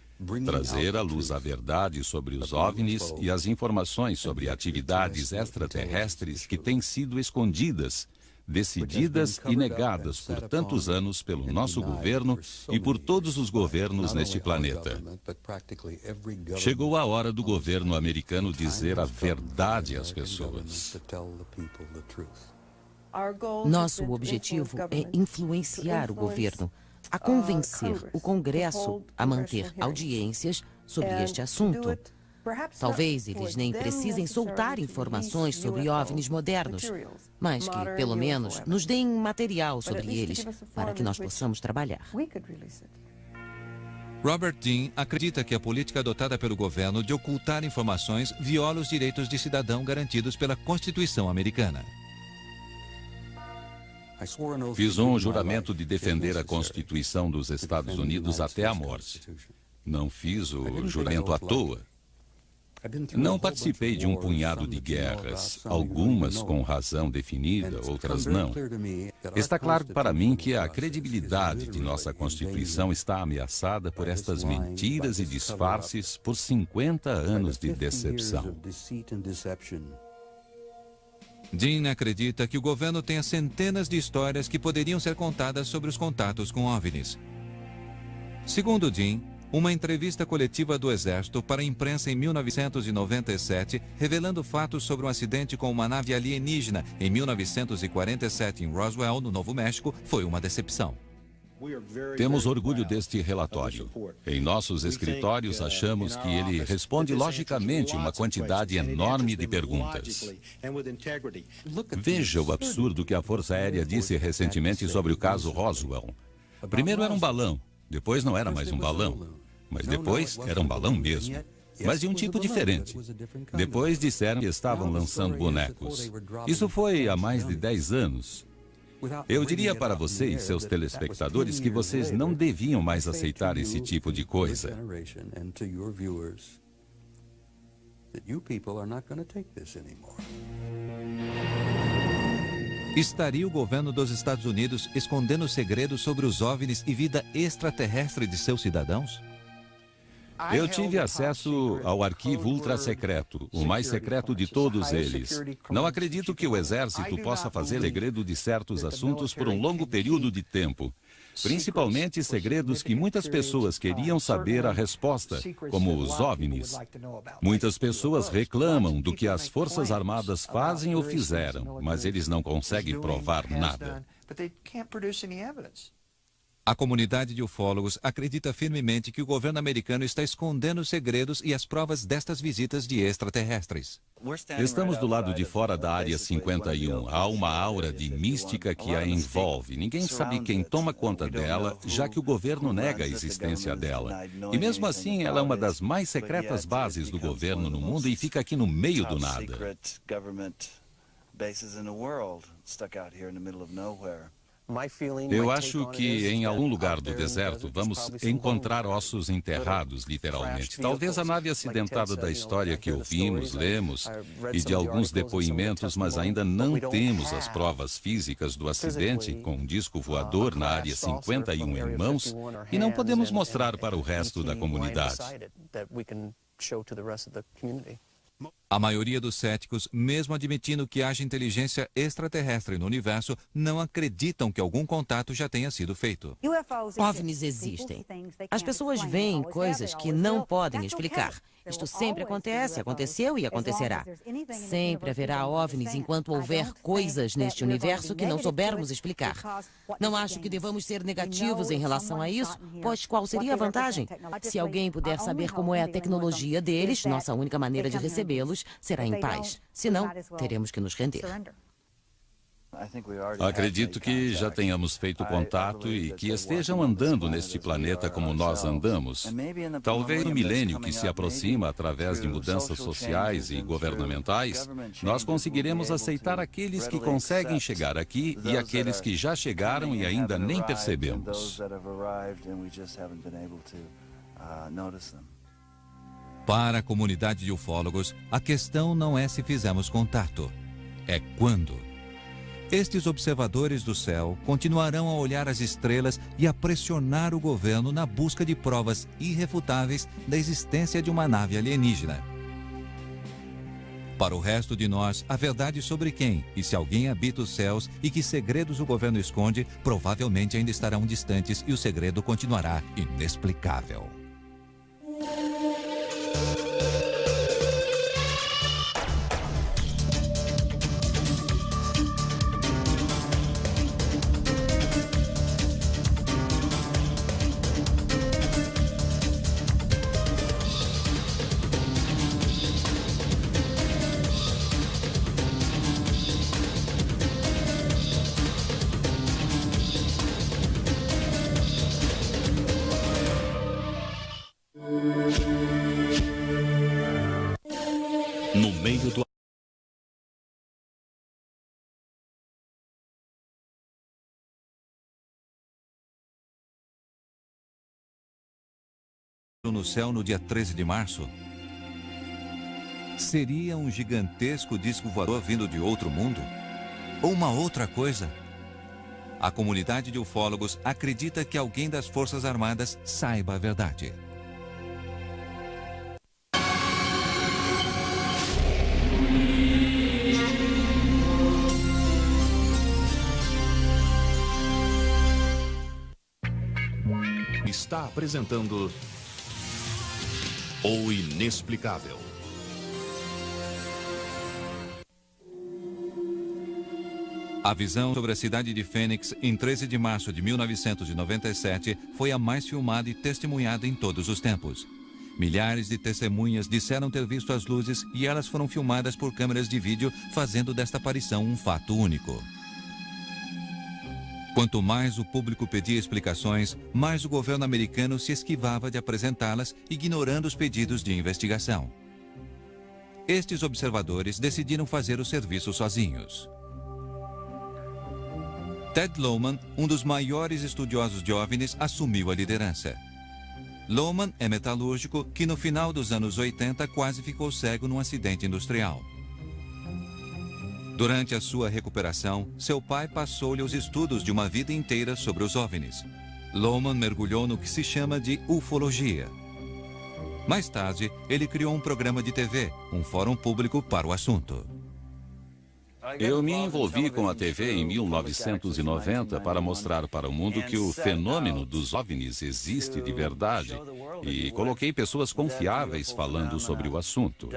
trazer à luz a verdade sobre os OVNIs e as informações sobre atividades extraterrestres que têm sido escondidas, decididas e negadas por tantos anos pelo nosso governo e por todos os governos neste planeta. Chegou a hora do governo americano dizer a verdade às pessoas. Nosso objetivo é influenciar o governo, a convencer o Congresso a manter audiências sobre este assunto. Talvez eles nem precisem soltar informações sobre OVNIs modernos, mas que, pelo menos, nos deem material sobre eles para que nós possamos trabalhar. Robert Dean acredita que a política adotada pelo governo de ocultar informações viola os direitos de cidadão garantidos pela Constituição americana. Fiz um juramento de defender a Constituição dos Estados Unidos até a morte. Não fiz o juramento à toa. Não participei de um punhado de guerras, algumas com razão definida, outras não. Está claro para mim que a credibilidade de nossa Constituição está ameaçada por estas mentiras e disfarces por 50 anos de decepção. Dean acredita que o governo tenha centenas de histórias que poderiam ser contadas sobre os contatos com OVNIs. Segundo Dean, uma entrevista coletiva do Exército para a imprensa em 1997, revelando fatos sobre um acidente com uma nave alienígena em 1947 em Roswell, no Novo México, foi uma decepção. Temos orgulho deste relatório. Em nossos escritórios, achamos que ele responde logicamente uma quantidade enorme de perguntas. Veja o absurdo que a Força Aérea disse recentemente sobre o caso Roswell. Primeiro era um balão, depois não era mais um balão, mas depois era um balão mesmo, mas de um tipo diferente. Depois disseram que estavam lançando bonecos. Isso foi há mais de 10 anos. Eu diria para vocês, seus telespectadores, que vocês não deviam mais aceitar esse tipo de coisa. Estaria o governo dos Estados Unidos escondendo segredos sobre os OVNIs e vida extraterrestre de seus cidadãos? Eu tive acesso ao arquivo ultra-secreto, o mais secreto de todos eles. Não acredito que o Exército possa fazer segredo de certos assuntos por um longo período de tempo. Principalmente segredos que muitas pessoas queriam saber a resposta, como os OVNIs. Muitas pessoas reclamam do que as Forças Armadas fazem ou fizeram, mas eles não conseguem provar nada. A comunidade de ufólogos acredita firmemente que o governo americano está escondendo os segredos e as provas destas visitas de extraterrestres. Estamos do lado de fora da Área 51. Há uma aura de mística que a envolve. Ninguém sabe quem toma conta dela, já que o governo nega a existência dela. E mesmo assim, ela é uma das mais secretas bases do governo no mundo e fica aqui no meio do nada. Eu acho que em algum lugar do deserto vamos encontrar ossos enterrados, literalmente. Talvez a nave acidentada da história que ouvimos, lemos, e de alguns depoimentos, mas ainda não temos as provas físicas do acidente com um disco voador na Área 51 em mãos e não podemos mostrar para o resto da comunidade. A maioria dos céticos, mesmo admitindo que haja inteligência extraterrestre no universo, não acreditam que algum contato já tenha sido feito. OVNIs existem. As pessoas veem coisas que não podem explicar. Isto sempre acontece, aconteceu e acontecerá. Sempre haverá OVNIs enquanto houver coisas neste universo que não soubermos explicar. Não acho que devamos ser negativos em relação a isso, pois qual seria a vantagem? Se alguém puder saber como é a tecnologia deles, nossa única maneira de recebê-los será em paz. Senão, teremos que nos render. Acredito que já tenhamos feito contato e que estejam andando neste planeta como nós andamos. Talvez no milênio que se aproxima através de mudanças sociais e governamentais, nós conseguiremos aceitar aqueles que conseguem chegar aqui e aqueles que já chegaram e ainda nem percebemos. Para a comunidade de ufólogos, a questão não é se fizemos contato, é quando. Estes observadores do céu continuarão a olhar as estrelas e a pressionar o governo na busca de provas irrefutáveis da existência de uma nave alienígena. Para o resto de nós, a verdade sobre quem e se alguém habita os céus e que segredos o governo esconde, provavelmente ainda estarão distantes e o segredo continuará inexplicável. No meio do no céu no dia 13 de março? Seria um gigantesco disco voador vindo de outro mundo? Ou uma outra coisa? A comunidade de ufólogos acredita que alguém das Forças Armadas saiba a verdade. está apresentando O Inexplicável. A visão sobre a cidade de Fênix, em 13 de março de 1997, foi a mais filmada e testemunhada em todos os tempos. Milhares de testemunhas disseram ter visto as luzes e elas foram filmadas por câmeras de vídeo, fazendo desta aparição um fato único. Quanto mais o público pedia explicações, mais o governo americano se esquivava de apresentá-las, ignorando os pedidos de investigação. Estes observadores decidiram fazer o serviço sozinhos. Ted Lohman, um dos maiores estudiosos de OVNIs, assumiu a liderança. Lohman é metalúrgico que no final dos anos 80 quase ficou cego num acidente industrial. Durante a sua recuperação, seu pai passou-lhe os estudos de uma vida inteira sobre os OVNIs. Lohman mergulhou no que se chama de ufologia. Mais tarde, ele criou um programa de TV, um fórum público para o assunto. Eu me envolvi com a TV em 1990 para mostrar para o mundo que o fenômeno dos OVNIs existe de verdade e coloquei pessoas confiáveis falando sobre o assunto.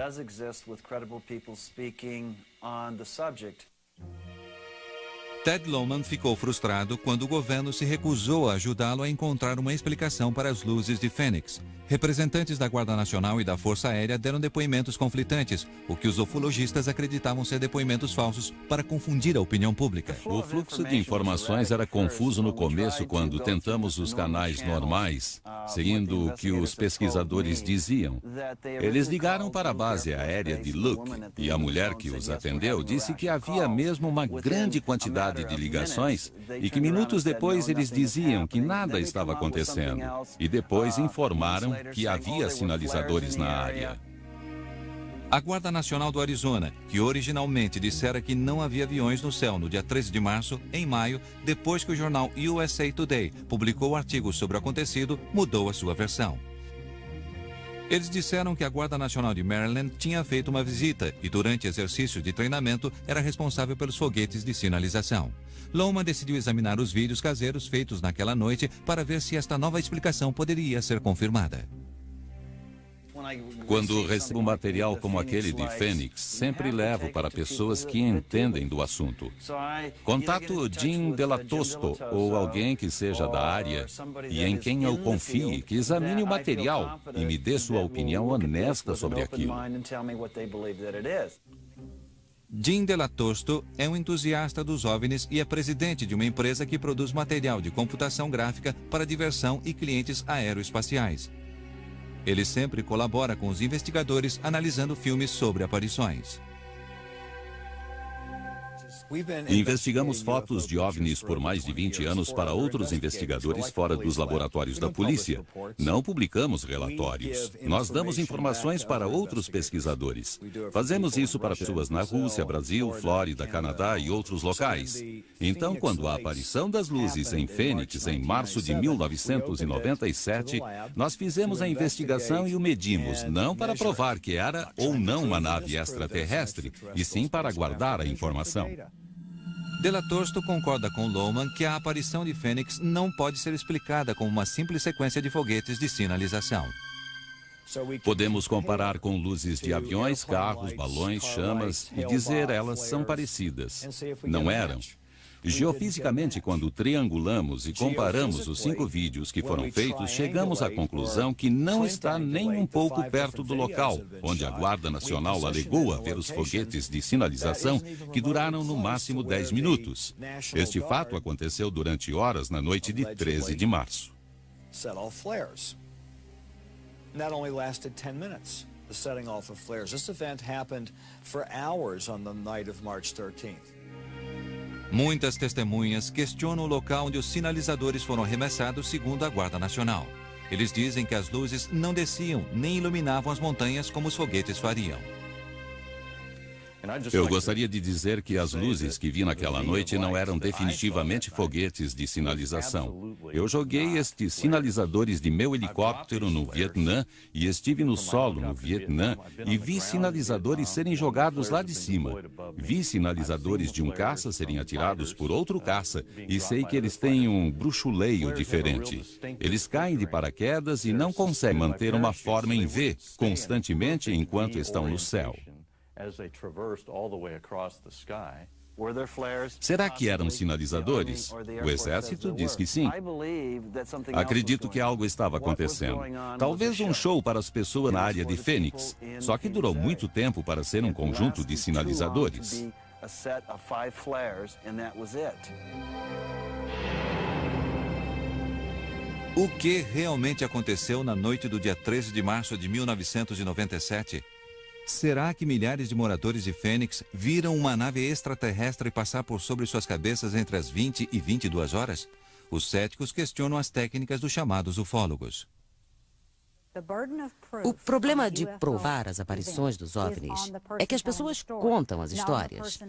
Ted Lohman ficou frustrado quando o governo se recusou a ajudá-lo a encontrar uma explicação para as luzes de Fênix. Representantes da Guarda Nacional e da Força Aérea deram depoimentos conflitantes, o que os ufologistas acreditavam ser depoimentos falsos para confundir a opinião pública. O fluxo de informações era confuso no começo quando tentamos os canais normais. seguindo o que os pesquisadores diziam. Eles ligaram para a base aérea de Luke e a mulher que os atendeu disse que havia mesmo uma grande quantidade de ligações e que minutos depois eles diziam que nada estava acontecendo e depois informaram que havia sinalizadores na área. A Guarda Nacional do Arizona, que originalmente dissera que não havia aviões no céu no dia 13 de março, em maio, depois que o jornal USA Today publicou o artigo sobre o acontecido, mudou a sua versão. Eles disseram que a Guarda Nacional de Maryland tinha feito uma visita e, durante exercícios de treinamento, era responsável pelos foguetes de sinalização. Lohman decidiu examinar os vídeos caseiros feitos naquela noite para ver se esta nova explicação poderia ser confirmada. Quando recebo material como aquele de Phoenix, sempre levo para pessoas que entendem do assunto. Contato Jim Delatosto ou alguém que seja da área e em quem eu confie, que examine o material e me dê sua opinião honesta sobre aquilo. Jim Delatosto é um entusiasta dos OVNIs e é presidente de uma empresa que produz material de computação gráfica para diversão e clientes aeroespaciais. Ele sempre colabora com os investigadores analisando filmes sobre aparições. Investigamos fotos de OVNIs por mais de 20 anos para outros investigadores fora dos laboratórios da polícia. Não publicamos relatórios. Nós damos informações para outros pesquisadores. Fazemos isso para pessoas na Rússia, Brasil, Flórida, Canadá e outros locais. Então, quando a aparição das luzes em Phoenix, em março de 1997, nós fizemos a investigação e o medimos, não para provar que era ou não uma nave extraterrestre, e sim para guardar a informação. Delatosto concorda com Lohman que a aparição de Phoenix não pode ser explicada como uma simples sequência de foguetes de sinalização. Podemos comparar com luzes de aviões, carros, balões, chamas e dizer elas são parecidas. Não eram. Geofisicamente, quando triangulamos e comparamos os 5 vídeos que foram feitos, chegamos à conclusão que não está nem um pouco perto do local, onde a Guarda Nacional alegou haver os foguetes de sinalização que duraram no máximo 10 minutos. Este fato aconteceu durante horas na noite de 13 de março. That only lasted 10 minutes, the setting off of flares. This event happened for hours on the night of March 13th. Muitas testemunhas questionam o local onde os sinalizadores foram arremessados, segundo a Guarda Nacional. Eles dizem que as luzes não desciam nem iluminavam as montanhas como os foguetes fariam. Eu gostaria de dizer que as luzes que vi naquela noite não eram definitivamente foguetes de sinalização. Eu joguei estes sinalizadores de meu helicóptero no Vietnã e estive no solo no Vietnã e vi sinalizadores serem jogados lá de cima. Vi sinalizadores de um caça serem atirados por outro caça e sei que eles têm um bruxuleio diferente. Eles caem de paraquedas e não conseguem manter uma forma em V constantemente enquanto estão no céu. Será que eram sinalizadores? O exército diz que sim. Acredito que algo estava acontecendo. Talvez um show para as pessoas na área de Phoenix, só que durou muito tempo para ser um conjunto de sinalizadores. O que realmente aconteceu na noite do dia 13 de março de 1997? Será que milhares de moradores de Phoenix viram uma nave extraterrestre passar por sobre suas cabeças entre as 20 e 22 horas? Os céticos questionam as técnicas dos chamados ufólogos. O problema de provar as aparições dos OVNIs é que as pessoas contam as histórias.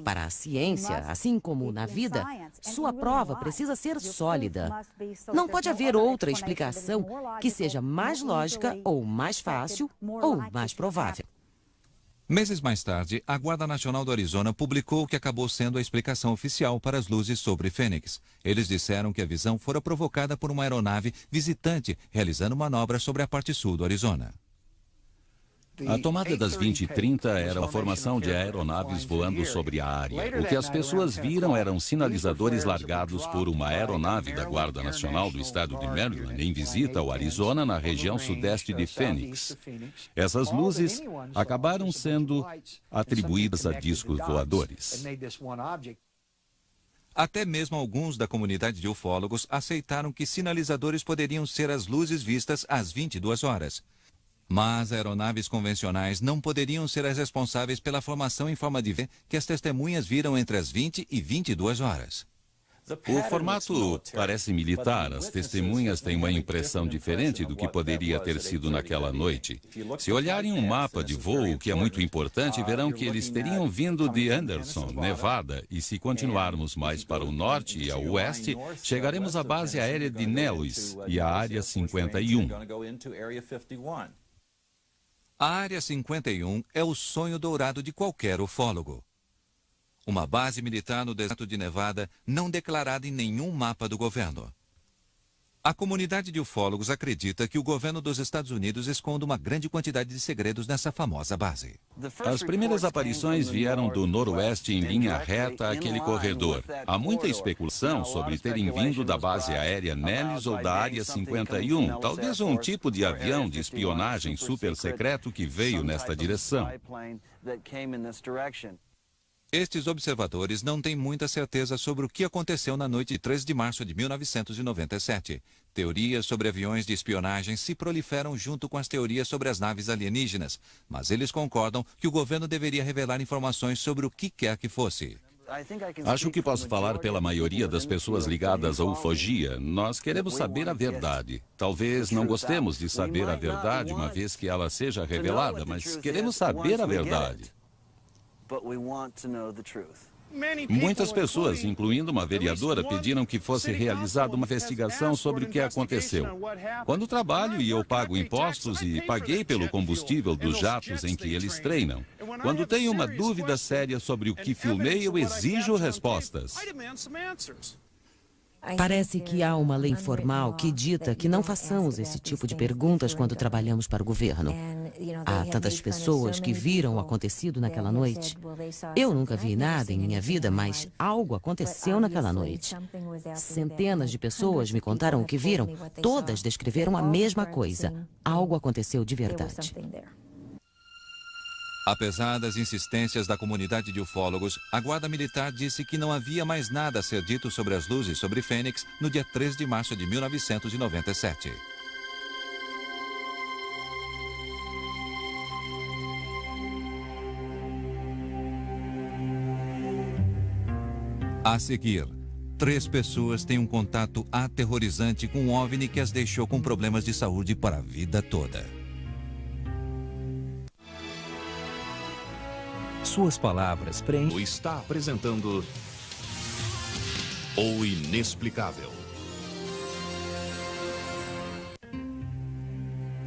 Para a ciência, assim como na vida, sua prova precisa ser sólida. Não pode haver outra explicação que seja mais lógica, ou mais fácil, ou mais provável. Meses mais tarde, a Guarda Nacional do Arizona publicou o que acabou sendo a explicação oficial para as luzes sobre Phoenix. Eles disseram que a visão fora provocada por uma aeronave visitante realizando manobras sobre a parte sul do Arizona. A tomada das 20h30 era a formação de aeronaves voando sobre a área. O que as pessoas viram eram sinalizadores largados por uma aeronave da Guarda Nacional do estado de Maryland em visita ao Arizona, na região sudeste de Phoenix. Essas luzes acabaram sendo atribuídas a discos voadores. Até mesmo alguns da comunidade de ufólogos aceitaram que sinalizadores poderiam ser as luzes vistas às 22 horas. Mas aeronaves convencionais não poderiam ser as responsáveis pela formação em forma de V que as testemunhas viram entre as 20 e 22 horas. O formato parece militar. As testemunhas têm uma impressão diferente do que poderia ter sido naquela noite. Se olharem um mapa de voo, que é muito importante, verão que eles teriam vindo de Anderson, Nevada, e se continuarmos mais para o norte e ao oeste, chegaremos à base aérea de Nellis e à Área 51. A Área 51 é o sonho dourado de qualquer ufólogo. Uma base militar no deserto de Nevada, não declarada em nenhum mapa do governo. A comunidade de ufólogos acredita que o governo dos Estados Unidos esconde uma grande quantidade de segredos nessa famosa base. As primeiras aparições vieram do noroeste em linha reta àquele corredor. Há muita especulação sobre terem vindo da base aérea Nellis ou da Área 51, talvez um tipo de avião de espionagem super secreto que veio nesta direção. Estes observadores não têm muita certeza sobre o que aconteceu na noite de 3 de março de 1997. Teorias sobre aviões de espionagem se proliferam junto com as teorias sobre as naves alienígenas, mas eles concordam que o governo deveria revelar informações sobre o que quer que fosse. Acho que posso falar pela maioria das pessoas ligadas à ufologia. Nós queremos saber a verdade. Talvez não gostemos de saber a verdade uma vez que ela seja revelada, mas queremos saber a verdade. Muitas pessoas, incluindo uma vereadora, pediram que fosse realizada uma investigação sobre o que aconteceu. Quando trabalho e eu pago impostos e paguei pelo combustível dos jatos em que eles treinam. Quando tenho uma dúvida séria sobre o que filmei, eu exijo respostas. Parece que há uma lei formal que dita que não façamos esse tipo de perguntas quando trabalhamos para o governo. Há tantas pessoas que viram o acontecido naquela noite. Eu nunca vi nada em minha vida, mas algo aconteceu naquela noite. Centenas de pessoas me contaram o que viram. Todas descreveram a mesma coisa. Algo aconteceu de verdade. Apesar das insistências da comunidade de ufólogos, a Guarda Militar disse que não havia mais nada a ser dito sobre as luzes sobre Fênix no dia 3 de março de 1997. A seguir, 3 pessoas têm um contato aterrorizante com um OVNI que as deixou com problemas de saúde para a vida toda. Suas palavras preenchem. Está apresentando O Inexplicável.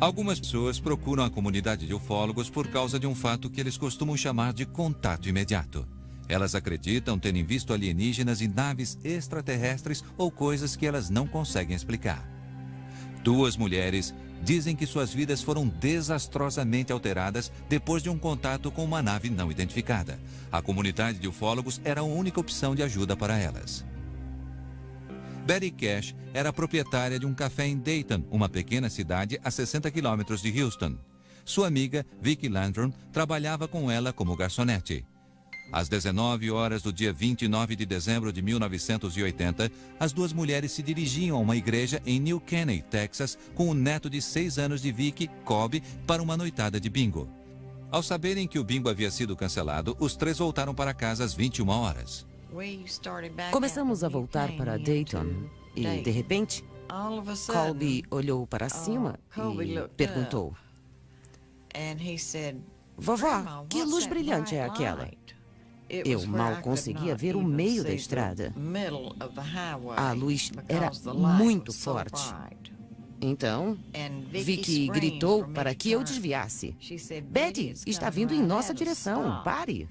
Algumas pessoas procuram a comunidade de ufólogos por causa de um fato que eles costumam chamar de contato imediato. Elas acreditam terem visto alienígenas e naves extraterrestres ou coisas que elas não conseguem explicar. 2 mulheres dizem que suas vidas foram desastrosamente alteradas depois de um contato com uma nave não identificada. A comunidade de ufólogos era a única opção de ajuda para elas. Betty Cash era proprietária de um café em Dayton, uma pequena cidade a 60 quilômetros de Houston. Sua amiga, Vicki Landrum, trabalhava com ela como garçonete. Às 19 horas do dia 29 de dezembro de 1980, as 2 mulheres se dirigiam a uma igreja em New Caney, Texas, com o neto de 6 anos de Vicki, Colby, para uma noitada de bingo. Ao saberem que o bingo havia sido cancelado, os 3 voltaram para casa às 21 horas. Começamos a voltar para Dayton e, de repente, Colby olhou para cima e perguntou: "Vovó, que luz brilhante é aquela?" Eu mal conseguia ver o meio da estrada. A luz era muito forte. Então, Vicki gritou para que eu desviasse. "Betty, está vindo em nossa direção, pare."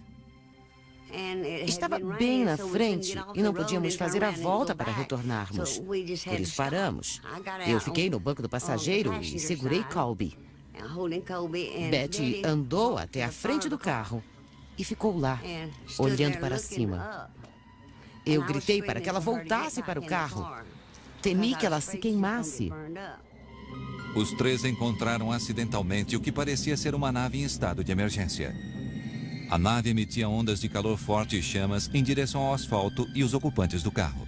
Estava bem na frente e não podíamos fazer a volta para retornarmos. Por isso paramos. Eu fiquei no banco do passageiro e segurei Colby. Betty andou até a frente do carro e ficou lá, olhando para cima. Eu gritei para que ela voltasse para o carro. Temi que ela se queimasse. Os 3 encontraram acidentalmente o que parecia ser uma nave em estado de emergência. A nave emitia ondas de calor forte e chamas em direção ao asfalto e os ocupantes do carro.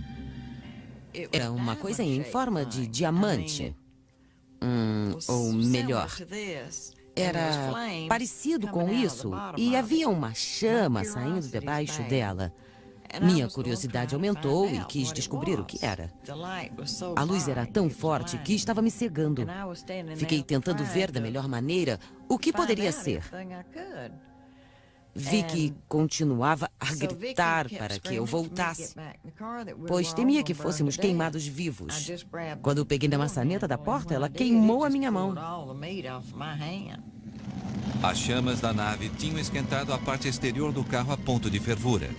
Era uma coisa em forma de diamante. Ou melhor, era parecido com isso e havia uma chama saindo debaixo dela. Minha curiosidade aumentou e quis descobrir o que era. A luz era tão forte que estava me cegando. Fiquei tentando ver da melhor maneira o que poderia ser. Vicky continuava a gritar para que eu voltasse, pois temia que fôssemos queimados vivos. Quando eu peguei na maçaneta da porta, ela queimou a minha mão. As chamas da nave tinham esquentado a parte exterior do carro a ponto de fervura.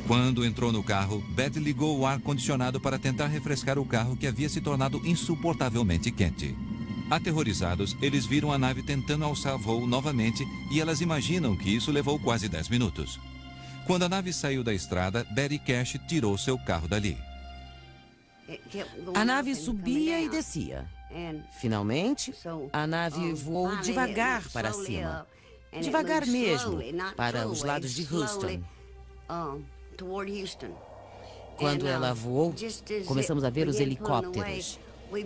Quando entrou no carro, Beth ligou o ar-condicionado para tentar refrescar o carro que havia se tornado insuportavelmente quente. Aterrorizados, eles viram a nave tentando alçar voo novamente e elas imaginam que isso levou quase 10 minutos. Quando a nave saiu da estrada, Betty Cash tirou seu carro dali. A nave subia e descia. Finalmente, a nave voou devagar para cima. Devagar mesmo, para os lados de Houston. Quando ela voou, começamos a ver os helicópteros.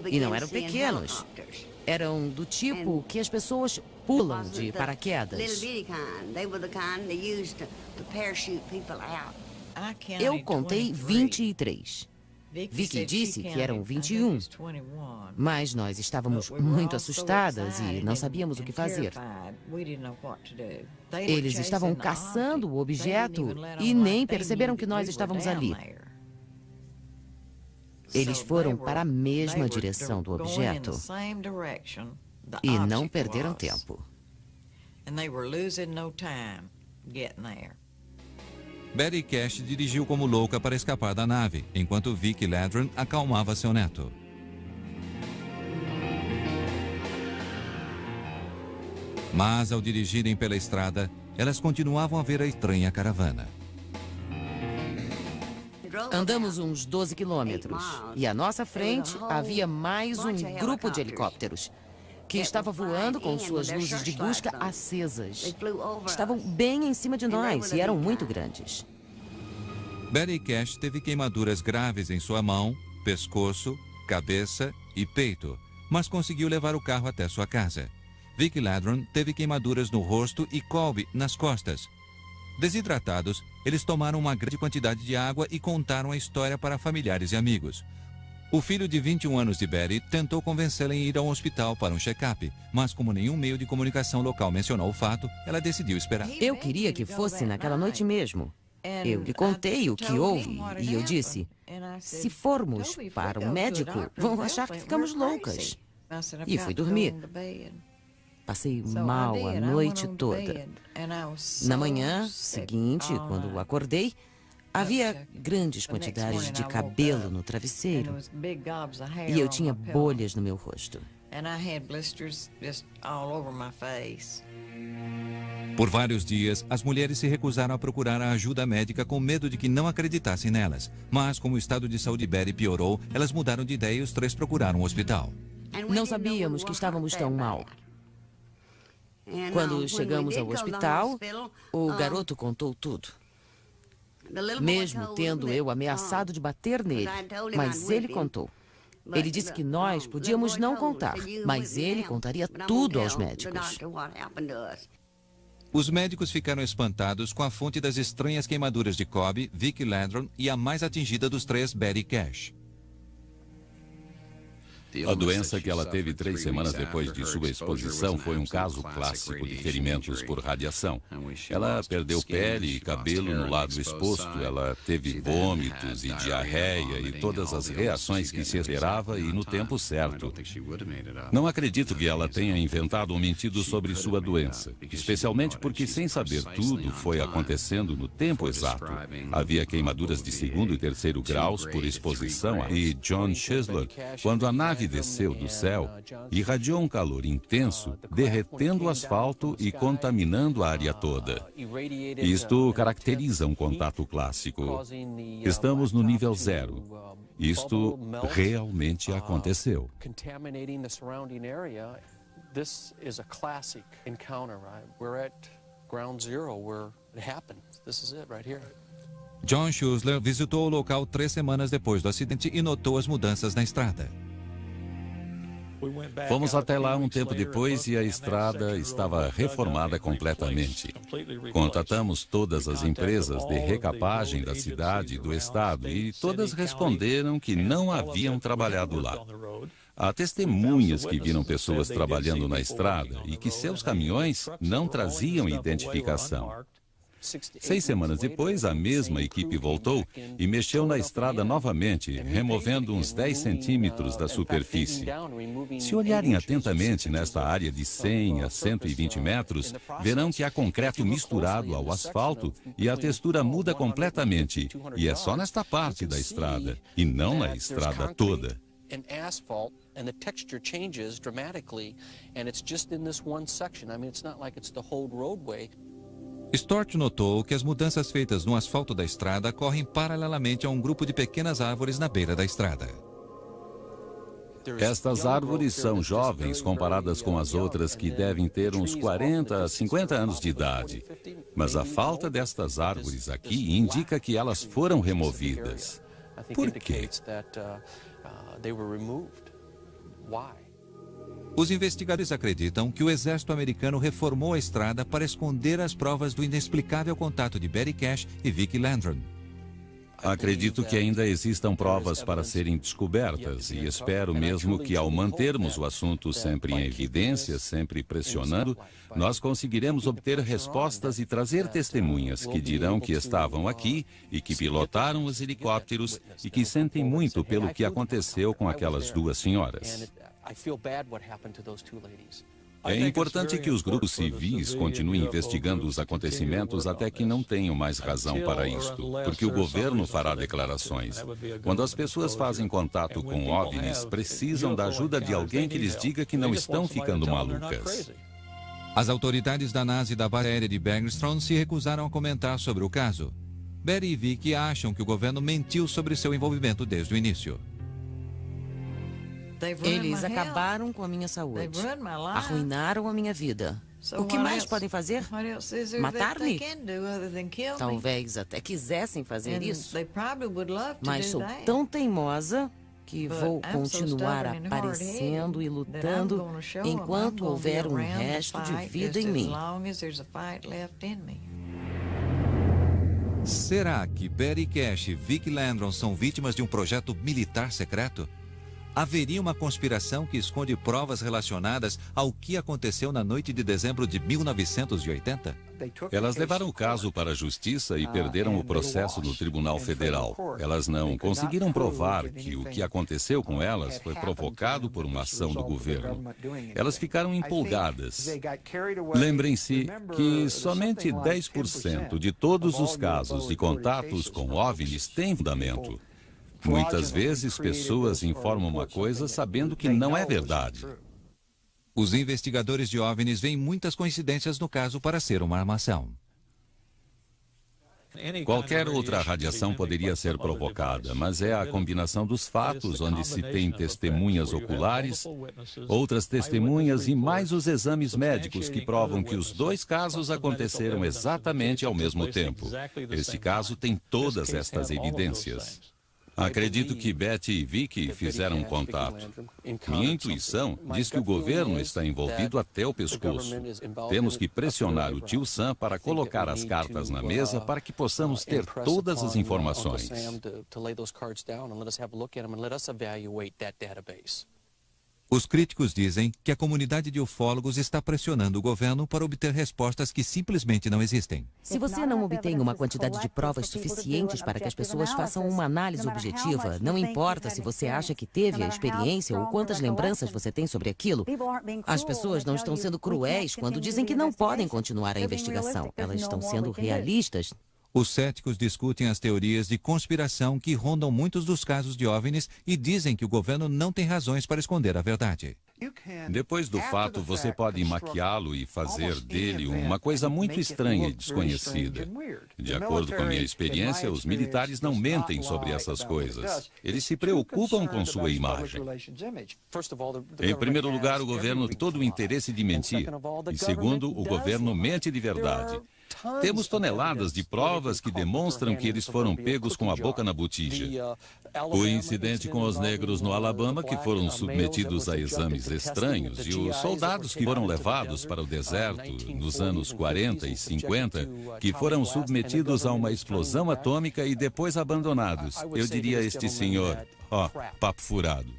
E não eram pequenos. Eram do tipo que as pessoas pulam de paraquedas. Eu contei 23. Vicky disse que eram 21. Mas nós estávamos muito assustadas e não sabíamos o que fazer. Eles estavam caçando o objeto e nem perceberam que nós estávamos ali. Eles foram para a mesma direção do objeto e não perderam tempo. Betty Cash dirigiu como louca para escapar da nave, enquanto Vicky Ladron acalmava seu neto. Mas, ao dirigirem pela estrada, elas continuavam a ver a estranha caravana. Andamos uns 12 quilômetros e à nossa frente havia mais um grupo de helicópteros que estava voando com suas luzes de busca acesas. Estavam bem em cima de nós e eram muito grandes. Betty Cash teve queimaduras graves em sua mão, pescoço, cabeça e peito, mas conseguiu levar o carro até sua casa. Vicky Ladron teve queimaduras no rosto e Colby nas costas. Desidratados, eles tomaram uma grande quantidade de água e contaram a história para familiares e amigos. O filho de 21 anos de Betty tentou convencê-la em ir ao hospital para um check-up, mas como nenhum meio de comunicação local mencionou o fato, ela decidiu esperar. Eu queria que fosse naquela noite mesmo. Eu lhe contei o que houve e eu disse, se formos para um médico, vão achar que ficamos loucas. E fui dormir. Passei mal a noite toda. Na manhã seguinte, quando acordei, havia grandes quantidades de cabelo no travesseiro e eu tinha bolhas no meu rosto. Por vários dias, as mulheres se recusaram a procurar a ajuda médica com medo de que não acreditassem nelas. Mas, como o estado de saúde de Betty piorou, elas mudaram de ideia e os três procuraram um hospital. Não sabíamos que estávamos tão mal. Quando chegamos ao hospital, o garoto contou tudo. Mesmo tendo eu ameaçado de bater nele, mas ele contou. Ele disse que nós podíamos não contar, mas ele contaria tudo aos médicos. Os médicos ficaram espantados com a fonte das estranhas queimaduras de Colby, Vicky Ladron e a mais atingida dos três, Betty Cash. A doença que ela teve 3 semanas depois de sua exposição foi um caso clássico de ferimentos por radiação. Ela perdeu pele e cabelo no lado exposto, ela teve vômitos e diarreia e todas as reações que se esperava e no tempo certo. Não acredito que ela tenha inventado ou mentido sobre sua doença, especialmente porque, sem saber tudo, foi acontecendo no tempo exato. Havia queimaduras de 2º e 3º graus por exposição e John Chisler, quando a nave desceu do céu, irradiou um calor intenso, derretendo o asfalto e contaminando a área toda. Isto caracteriza um contato clássico. Estamos no nível 0. Isto realmente aconteceu. ground zero where it happened. This is it right here. John Schuessler visitou o local 3 semanas depois do acidente e notou as mudanças na estrada. Fomos até lá um tempo depois e a estrada estava reformada completamente. Contatamos todas as empresas de recapagem da cidade e do estado e todas responderam que não haviam trabalhado lá. Há testemunhas que viram pessoas trabalhando na estrada e que seus caminhões não traziam identificação. 6 semanas depois, a mesma equipe voltou e mexeu na estrada novamente, removendo uns 10 centímetros da superfície. Se olharem atentamente nesta área de 100 a 120 metros, verão que há concreto misturado ao asfalto e a textura muda completamente. E é só nesta parte da estrada, e não na estrada toda. And asphalt, and the texture changes dramatically, and it's just in this one section. I mean, it's not like it's the whole roadway. Stort notou que as mudanças feitas no asfalto da estrada correm paralelamente a um grupo de pequenas árvores na beira da estrada. Estas árvores são jovens comparadas com as outras que devem ter uns 40 a 50 anos de idade. Mas a falta destas árvores aqui indica que elas foram removidas. Por quê? Os investigadores acreditam que o exército americano reformou a estrada para esconder as provas do inexplicável contato de Betty Cash e Vicki Landrum. Acredito que ainda existam provas para serem descobertas e espero mesmo que, ao mantermos o assunto sempre em evidência, sempre pressionando, nós conseguiremos obter respostas e trazer testemunhas que dirão que estavam aqui e que pilotaram os helicópteros e que sentem muito pelo que aconteceu com aquelas 2 senhoras. É importante que os grupos civis continuem investigando os acontecimentos até que não tenham mais razão para isto, porque o governo fará declarações. Quando as pessoas fazem contato com OVNIs, precisam da ajuda de alguém que lhes diga que não estão ficando malucas. As autoridades da NASA e da base aérea de Bergstrom se recusaram a comentar sobre o caso. Betty e Vicki acham que o governo mentiu sobre seu envolvimento desde o início. Eles acabaram com a minha saúde, arruinaram a minha vida. O que mais podem fazer? Matar-me? Talvez até quisessem fazer isso, mas sou tão teimosa que vou continuar aparecendo e lutando enquanto houver um resto de vida em mim. Será que Betty Cash e Vicki Landrum são vítimas de um projeto militar secreto? Haveria uma conspiração que esconde provas relacionadas ao que aconteceu na noite de dezembro de 1980? Elas levaram o caso para a justiça e perderam o processo no Tribunal Federal. Elas não conseguiram provar que o que aconteceu com elas foi provocado por uma ação do governo. Elas ficaram empolgadas. Lembrem-se que somente 10% de todos os casos de contatos com OVNIs têm fundamento. Muitas vezes, pessoas informam uma coisa sabendo que não é verdade. Os investigadores de OVNIs veem muitas coincidências no caso para ser uma armação. Qualquer outra radiação poderia ser provocada, mas é a combinação dos fatos onde se tem testemunhas oculares, outras testemunhas e mais os exames médicos que provam que os 2 casos aconteceram exatamente ao mesmo tempo. Este caso tem todas estas evidências. Acredito que Betty e Vicki fizeram um contato. Minha intuição diz que o governo está envolvido até o pescoço. Temos que pressionar o tio Sam para colocar as cartas na mesa para que possamos ter todas as informações. Os críticos dizem que a comunidade de ufólogos está pressionando o governo para obter respostas que simplesmente não existem. Se você não obtém uma quantidade de provas suficientes para que as pessoas façam uma análise objetiva, não importa se você acha que teve a experiência ou quantas lembranças você tem sobre aquilo, as pessoas não estão sendo cruéis quando dizem que não podem continuar a investigação. Elas estão sendo realistas Os céticos discutem as teorias de conspiração que rondam muitos dos casos de OVNIs e dizem que o governo não tem razões para esconder a verdade. Depois do fato, você pode maquiá-lo e fazer dele uma coisa muito estranha e desconhecida. De acordo com a minha experiência, os militares não mentem sobre essas coisas. Eles se preocupam com sua imagem. Em primeiro lugar, o governo tem todo o interesse de mentir. E segundo, o governo mente de verdade. Temos toneladas de provas que demonstram que eles foram pegos com a boca na botija. O incidente com os negros no Alabama, que foram submetidos a exames estranhos, e os soldados que foram levados para o deserto nos anos 40 e 50, que foram submetidos a uma explosão atômica e depois abandonados. Eu diria a este senhor, papo furado.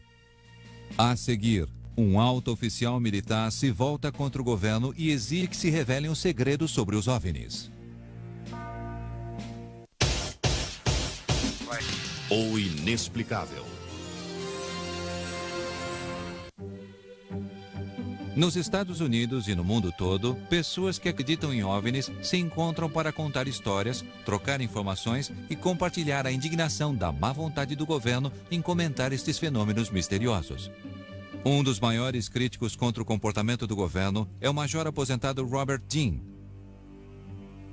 A seguir, um alto oficial militar se volta contra o governo e exige que se revelem os segredos sobre os OVNIs. O inexplicável. Nos Estados Unidos e no mundo todo, pessoas que acreditam em OVNIs se encontram para contar histórias, trocar informações e compartilhar a indignação da má vontade do governo em comentar estes fenômenos misteriosos. Um dos maiores críticos contra o comportamento do governo é o major aposentado Robert Dean.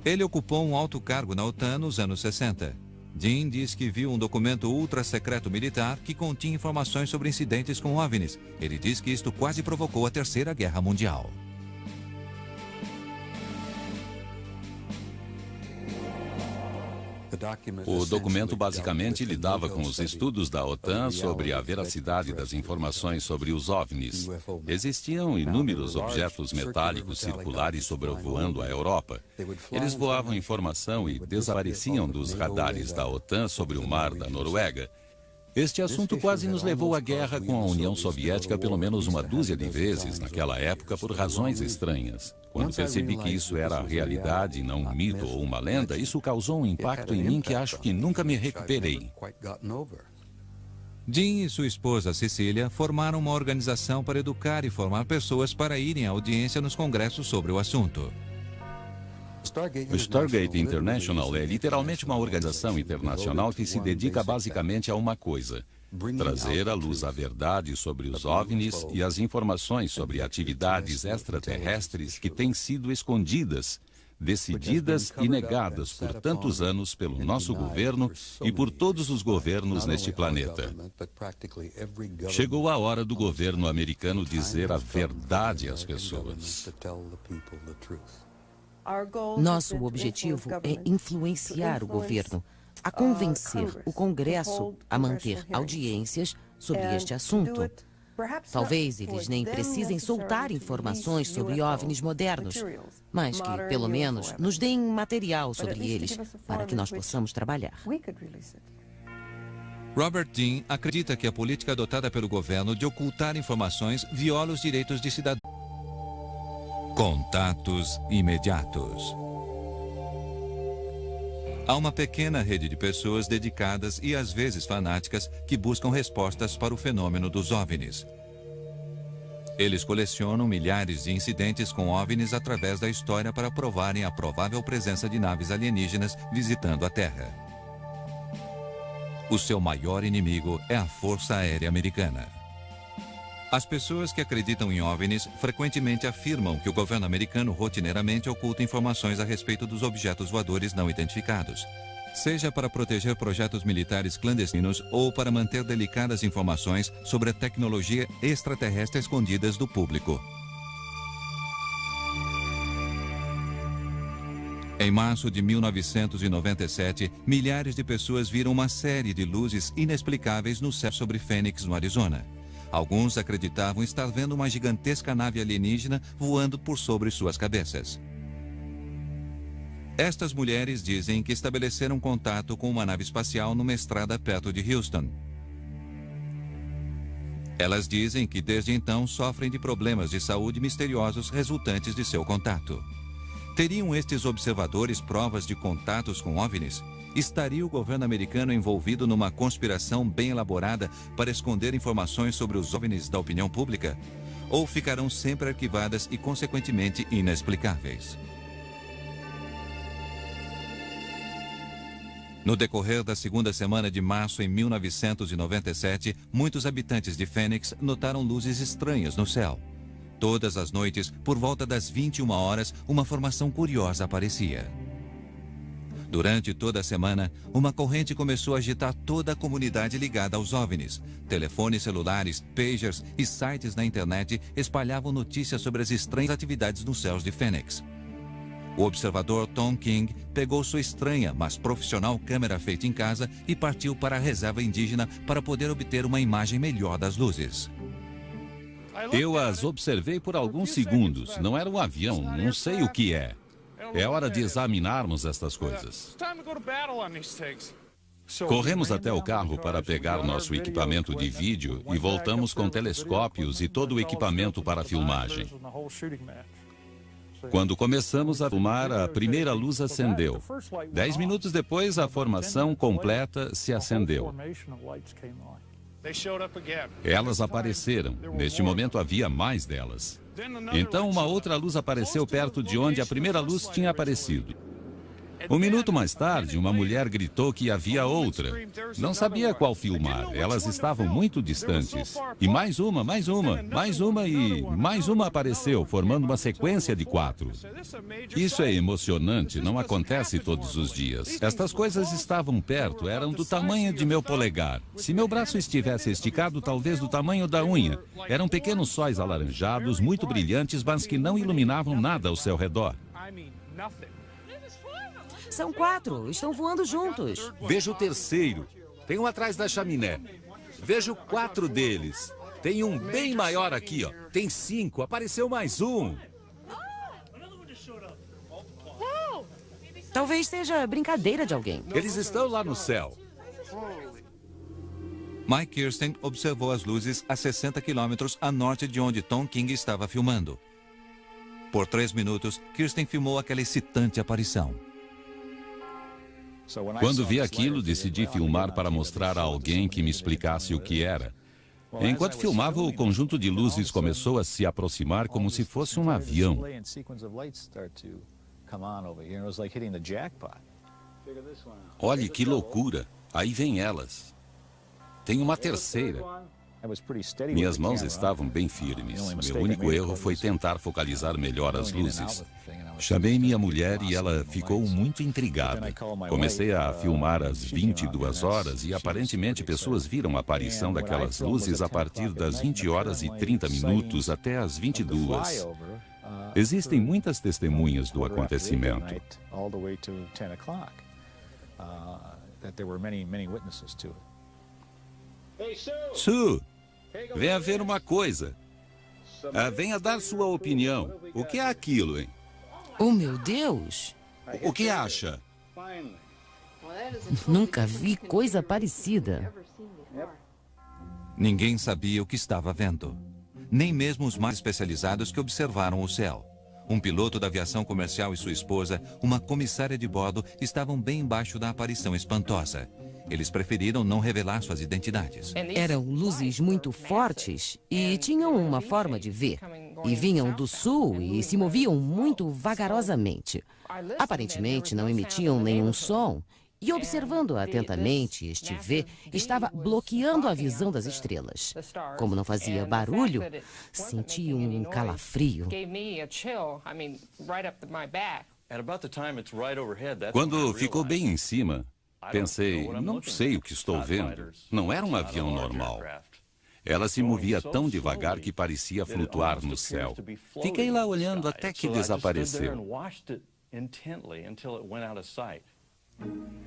Ele ocupou um alto cargo na OTAN nos anos 60. Dean diz que viu um documento ultra-secreto militar que continha informações sobre incidentes com OVNIs. Ele diz que isto quase provocou a Terceira Guerra Mundial. O documento basicamente lidava com os estudos da OTAN sobre a veracidade das informações sobre os OVNIs. Existiam inúmeros objetos metálicos circulares sobrevoando a Europa. Eles voavam informação e desapareciam dos radares da OTAN sobre o mar da Noruega. Este assunto quase nos levou à guerra com a União Soviética pelo menos uma dúzia de vezes naquela época por razões estranhas. Quando percebi que isso era a realidade e não um mito ou uma lenda, isso causou um impacto em mim que acho que nunca me recuperei. Dean e sua esposa Cecília formaram uma organização para educar e formar pessoas para irem à audiência nos congressos sobre o assunto. O Stargate International é literalmente uma organização internacional que se dedica basicamente a uma coisa: trazer à luz a verdade sobre os OVNIs e as informações sobre atividades extraterrestres que têm sido escondidas, decididas e negadas por tantos anos pelo nosso governo e por todos os governos neste planeta. Chegou a hora do governo americano dizer a verdade às pessoas. Nosso objetivo é influenciar o governo, a convencer o Congresso a manter audiências sobre este assunto. Talvez eles nem precisem soltar informações sobre OVNIs modernos, mas que, pelo menos, nos deem material sobre eles para que nós possamos trabalhar. Robert Dean acredita que a política adotada pelo governo de ocultar informações viola os direitos de cidadãos. Contatos imediatos. Há uma pequena rede de pessoas dedicadas e às vezes fanáticas que buscam respostas para o fenômeno dos OVNIs. Eles colecionam milhares de incidentes com OVNIs através da história para provarem a provável presença de naves alienígenas visitando a Terra. O seu maior inimigo é a Força Aérea Americana. As pessoas que acreditam em OVNIs frequentemente afirmam que o governo americano rotineiramente oculta informações a respeito dos objetos voadores não identificados, seja para proteger projetos militares clandestinos ou para manter delicadas informações sobre a tecnologia extraterrestre escondidas do público. Em março de 1997, milhares de pessoas viram uma série de luzes inexplicáveis no céu sobre Phoenix, no Arizona. Alguns acreditavam estar vendo uma gigantesca nave alienígena voando por sobre suas cabeças. Estas mulheres dizem que estabeleceram contato com uma nave espacial numa estrada perto de Houston. Elas dizem que desde então sofrem de problemas de saúde misteriosos resultantes de seu contato. Teriam estes observadores provas de contatos com OVNIs? Estaria o governo americano envolvido numa conspiração bem elaborada para esconder informações sobre os OVNIs da opinião pública? Ou ficarão sempre arquivadas e, consequentemente, inexplicáveis? No decorrer da segunda semana de março em 1997, muitos habitantes de Phoenix notaram luzes estranhas no céu. Todas as noites, por volta das 21 horas, uma formação curiosa aparecia. Durante toda a semana, uma corrente começou a agitar toda a comunidade ligada aos OVNIs. Telefones celulares, pagers e sites na internet espalhavam notícias sobre as estranhas atividades nos céus de Phoenix. O observador Tom King pegou sua estranha, mas profissional câmera feita em casa e partiu para a reserva indígena para poder obter uma imagem melhor das luzes. Eu as observei por alguns segundos. Não era um avião, não sei o que é. É hora de examinarmos estas coisas. Corremos até o carro para pegar nosso equipamento de vídeo e voltamos com telescópios e todo o equipamento para filmagem. Quando começamos a filmar, a primeira luz acendeu. 10 minutos depois, a formação completa se acendeu. Elas apareceram. Neste momento havia mais delas. Então uma outra luz apareceu perto de onde a primeira luz tinha aparecido. Um minuto mais tarde, uma mulher gritou que havia outra. Não sabia qual filmar, elas estavam muito distantes. E mais uma e mais uma apareceu, formando uma sequência de 4. Isso é emocionante, não acontece todos os dias. Estas coisas estavam perto, eram do tamanho de meu polegar. Se meu braço estivesse esticado, talvez do tamanho da unha. Eram pequenos sóis alaranjados, muito brilhantes, mas que não iluminavam nada ao seu redor. São 4, estão voando juntos. Vejo o terceiro. Tem um atrás da chaminé. Vejo 4 deles. Tem um bem maior aqui, ó. Tem 5. Apareceu mais um. Talvez seja brincadeira de alguém. Eles estão lá no céu. Mike Kirsten observou as luzes a 60 quilômetros a norte de onde Tom King estava filmando. Por 3 minutos, Kirsten filmou aquela excitante aparição. Quando vi aquilo, decidi filmar para mostrar a alguém que me explicasse o que era. Enquanto filmava, o conjunto de luzes começou a se aproximar como se fosse um avião. Olhe que loucura! Aí vem elas. Tem uma terceira. Minhas mãos estavam bem firmes. Meu único erro foi tentar focalizar melhor as luzes. Chamei minha mulher e ela ficou muito intrigada. Comecei a filmar às 22 horas e aparentemente pessoas viram a aparição daquelas luzes a partir das 20 horas e 30 minutos até as 22. Existem muitas testemunhas do acontecimento. Sue, venha ver uma coisa. Venha dar sua opinião. O que é aquilo, hein? Oh, meu Deus! O que acha? Nunca vi coisa parecida. Ninguém sabia o que estava vendo. Nem mesmo os mais especializados que observaram o céu. Um piloto da aviação comercial e sua esposa, uma comissária de bordo, estavam bem embaixo da aparição espantosa. Eles preferiram não revelar suas identidades. Eram luzes muito fortes e tinham uma forma de ver. E vinham do sul e se moviam muito vagarosamente. Aparentemente não emitiam nenhum som. E observando atentamente, este V estava bloqueando a visão das estrelas. Como não fazia barulho, senti um calafrio. Quando ficou bem em cima, pensei, não sei o que estou vendo. Não era um avião normal. Ela se movia tão devagar que parecia flutuar no céu. Fiquei lá olhando até que desapareceu.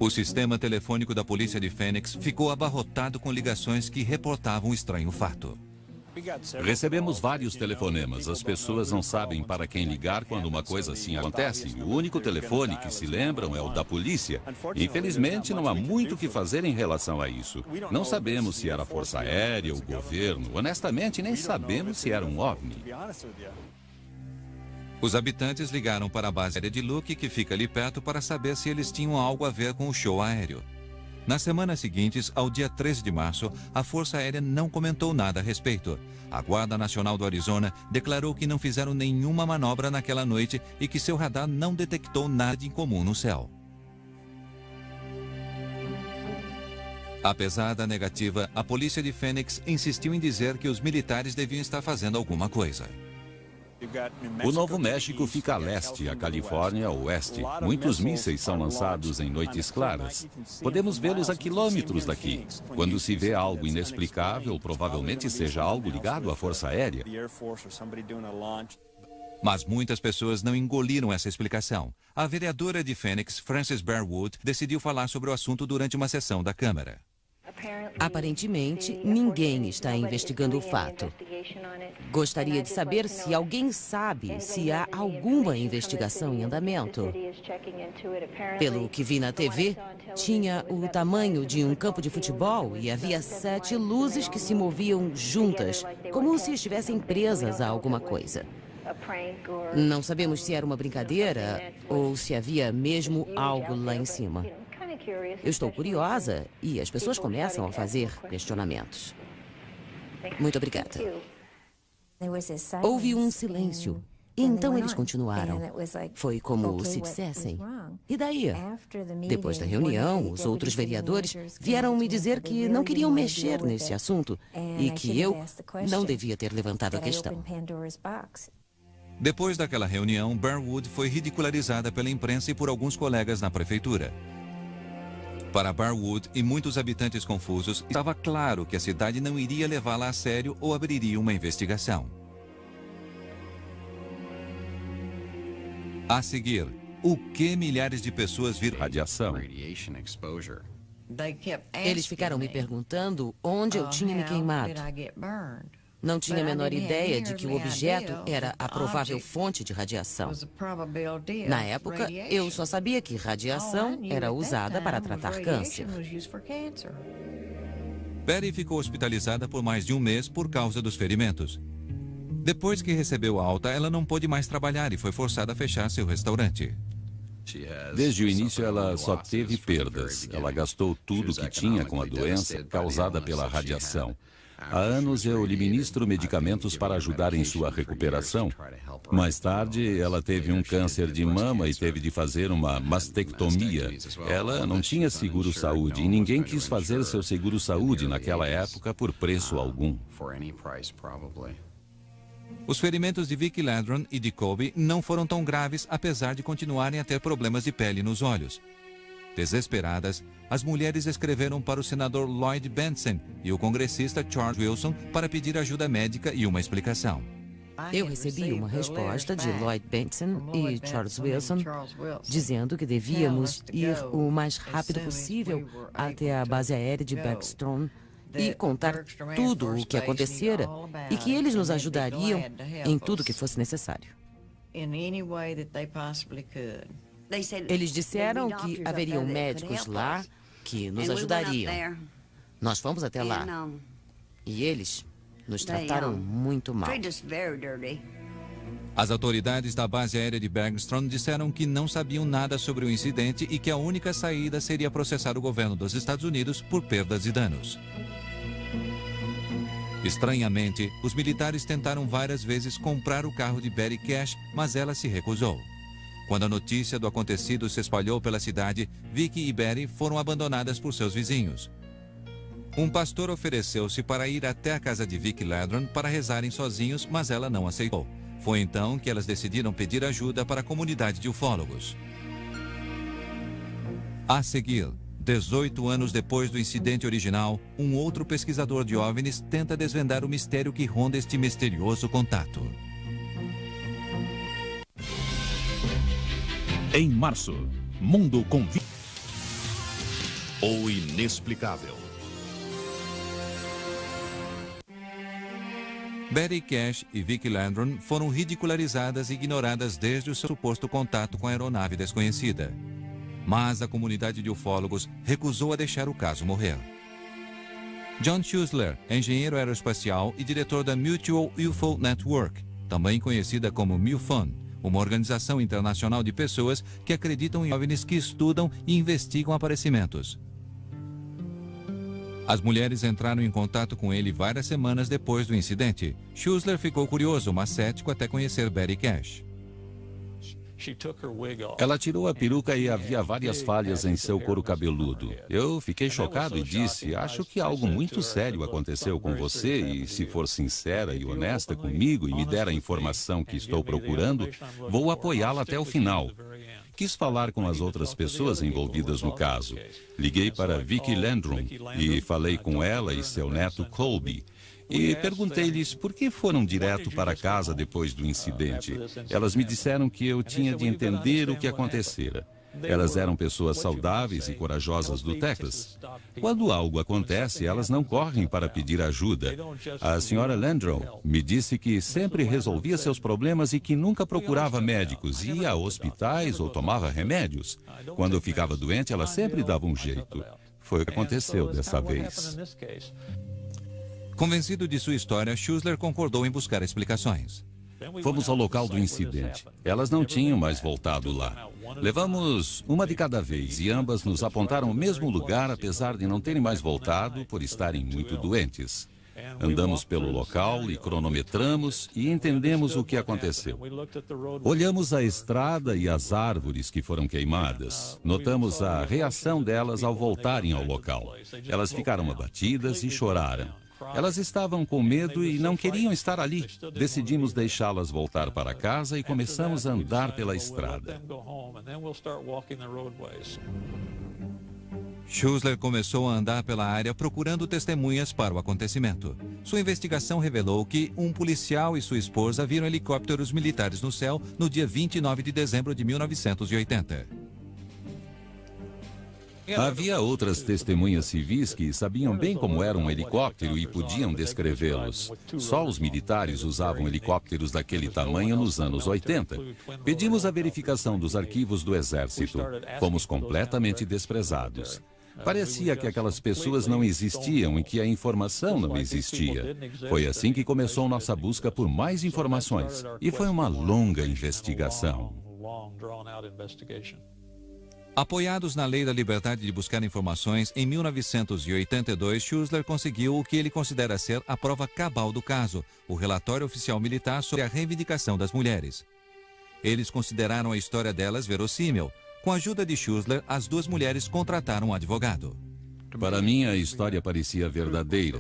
O sistema telefônico da polícia de Phoenix ficou abarrotado com ligações que reportavam o estranho fato. Recebemos vários telefonemas. As pessoas não sabem para quem ligar quando uma coisa assim acontece. O único telefone que se lembram é o da polícia. Infelizmente, não há muito o que fazer em relação a isso. Não sabemos se era a Força Aérea, o governo. Honestamente, nem sabemos se era um OVNI. Os habitantes ligaram para a base aérea de Luke, que fica ali perto, para saber se eles tinham algo a ver com o show aéreo. Nas semanas seguintes, ao dia 13 de março, a Força Aérea não comentou nada a respeito. A Guarda Nacional do Arizona declarou que não fizeram nenhuma manobra naquela noite e que seu radar não detectou nada de incomum no céu. Apesar da negativa, a polícia de Phoenix insistiu em dizer que os militares deviam estar fazendo alguma coisa. O Novo México fica a leste, a Califórnia a oeste. Muitos mísseis são lançados em noites claras. Podemos vê-los a quilômetros daqui. Quando se vê algo inexplicável, provavelmente seja algo ligado à Força Aérea. Mas muitas pessoas não engoliram essa explicação. A vereadora de Phoenix, Frances Bearwood, decidiu falar sobre o assunto durante uma sessão da Câmara. Aparentemente, ninguém está investigando o fato. Gostaria de saber se alguém sabe se há alguma investigação em andamento. Pelo que vi na TV, tinha o tamanho de um campo de futebol e havia 7 luzes que se moviam juntas, como se estivessem presas a alguma coisa. Não sabemos se era uma brincadeira ou se havia mesmo algo lá em cima. Eu estou curiosa e as pessoas começam a fazer questionamentos. Muito obrigada. Houve um silêncio. E então eles continuaram. Foi como se dissessem. E daí? Depois da reunião, os outros vereadores vieram me dizer que não queriam mexer nesse assunto e que eu não devia ter levantado a questão. Depois daquela reunião, Bearwood foi ridicularizada pela imprensa e por alguns colegas na prefeitura. Para Bearwood e muitos habitantes confusos, estava claro que a cidade não iria levá-la a sério ou abriria uma investigação. A seguir, o que milhares de pessoas viram? Radiação. Eles ficaram me perguntando onde eu tinha me queimado. Não tinha a menor ideia de que o objeto era a provável fonte de radiação. Na época, eu só sabia que radiação era usada para tratar câncer. Betty ficou hospitalizada por mais de um mês por causa dos ferimentos. Depois que recebeu alta, ela não pôde mais trabalhar e foi forçada a fechar seu restaurante. Desde o início, ela só teve perdas. Ela gastou tudo que tinha com a doença causada pela radiação. Há anos eu lhe ministro medicamentos para ajudar em sua recuperação. Mais tarde, ela teve um câncer de mama e teve de fazer uma mastectomia. Ela não tinha seguro-saúde e ninguém quis fazer seu seguro-saúde naquela época por preço algum. Os ferimentos de Vicki Ladron e de Kobe não foram tão graves, apesar de continuarem a ter problemas de pele nos olhos. Desesperadas, as mulheres escreveram para o senador Lloyd Bentsen e o congressista Charles Wilson para pedir ajuda médica e uma explicação. Eu recebi uma resposta de Lloyd Bentsen e Charles Wilson dizendo que devíamos ir o mais rápido possível até a base aérea de Bergstrom e contar tudo o que acontecera e que eles nos ajudariam em tudo que fosse necessário. Eles disseram que haveriam médicos lá que nos ajudariam. Nós fomos até lá e eles nos trataram muito mal. As autoridades da base aérea de Bergstrom disseram que não sabiam nada sobre o incidente e que a única saída seria processar o governo dos Estados Unidos por perdas e danos. Estranhamente, os militares tentaram várias vezes comprar o carro de Betty Cash, mas ela se recusou. Quando a notícia do acontecido se espalhou pela cidade, Vicki e Betty foram abandonadas por seus vizinhos. Um pastor ofereceu-se para ir até a casa de Vicki Ladron para rezarem sozinhos, mas ela não aceitou. Foi então que elas decidiram pedir ajuda para a comunidade de ufólogos. A seguir, 18 anos depois do incidente original, um outro pesquisador de OVNIs tenta desvendar o mistério que ronda este misterioso contato. Em março, Mundo com... O inexplicável. Betty Cash e Vicki Ladron foram ridicularizadas e ignoradas desde o seu suposto contato com a aeronave desconhecida. Mas a comunidade de ufólogos recusou a deixar o caso morrer. John Schuessler, engenheiro aeroespacial e diretor da Mutual UFO Network, também conhecida como MUFON, uma organização internacional de pessoas que acreditam em OVNIs, que estudam e investigam aparecimentos. As mulheres entraram em contato com ele várias semanas depois do incidente. Schuessler ficou curioso, mas cético até conhecer Betty Cash. Ela tirou a peruca e havia várias falhas em seu couro cabeludo. Eu fiquei chocado e disse, acho que algo muito sério aconteceu com você e, se for sincera e honesta comigo e me der a informação que estou procurando, vou apoiá-la até o final. Quis falar com as outras pessoas envolvidas no caso. Liguei para Vicki Landrum e falei com ela e seu neto Colby. E perguntei-lhes por que foram direto para casa depois do incidente. Elas me disseram que eu tinha de entender o que acontecera. Elas eram pessoas saudáveis e corajosas do Texas. Quando algo acontece, elas não correm para pedir ajuda. A senhora Landrum me disse que sempre resolvia seus problemas e que nunca procurava médicos, ia a hospitais ou tomava remédios. Quando eu ficava doente, ela sempre dava um jeito. Foi o que aconteceu dessa vez. Convencido de sua história, Schuessler concordou em buscar explicações. Fomos ao local do incidente. Elas não tinham mais voltado lá. Levamos uma de cada vez e ambas nos apontaram o mesmo lugar, apesar de não terem mais voltado por estarem muito doentes. Andamos pelo local e cronometramos e entendemos o que aconteceu. Olhamos a estrada e as árvores que foram queimadas. Notamos a reação delas ao voltarem ao local. Elas ficaram abatidas e choraram. Elas estavam com medo e não queriam estar ali. Decidimos deixá-las voltar para casa e começamos a andar pela estrada. Schuessler começou a andar pela área procurando testemunhas para o acontecimento. Sua investigação revelou que um policial e sua esposa viram helicópteros militares no céu no dia 29 de dezembro de 1980. Havia outras testemunhas civis que sabiam bem como era um helicóptero e podiam descrevê-los. Só os militares usavam helicópteros daquele tamanho nos anos 80. Pedimos a verificação dos arquivos do Exército. Fomos completamente desprezados. Parecia que aquelas pessoas não existiam e que a informação não existia. Foi assim que começou nossa busca por mais informações. E foi uma longa investigação. Apoiados na lei da liberdade de buscar informações, em 1982, Schuessler conseguiu o que ele considera ser a prova cabal do caso, o relatório oficial militar sobre a reivindicação das mulheres. Eles consideraram a história delas verossímil. Com a ajuda de Schuessler, as duas mulheres contrataram um advogado. Para mim, a história parecia verdadeira.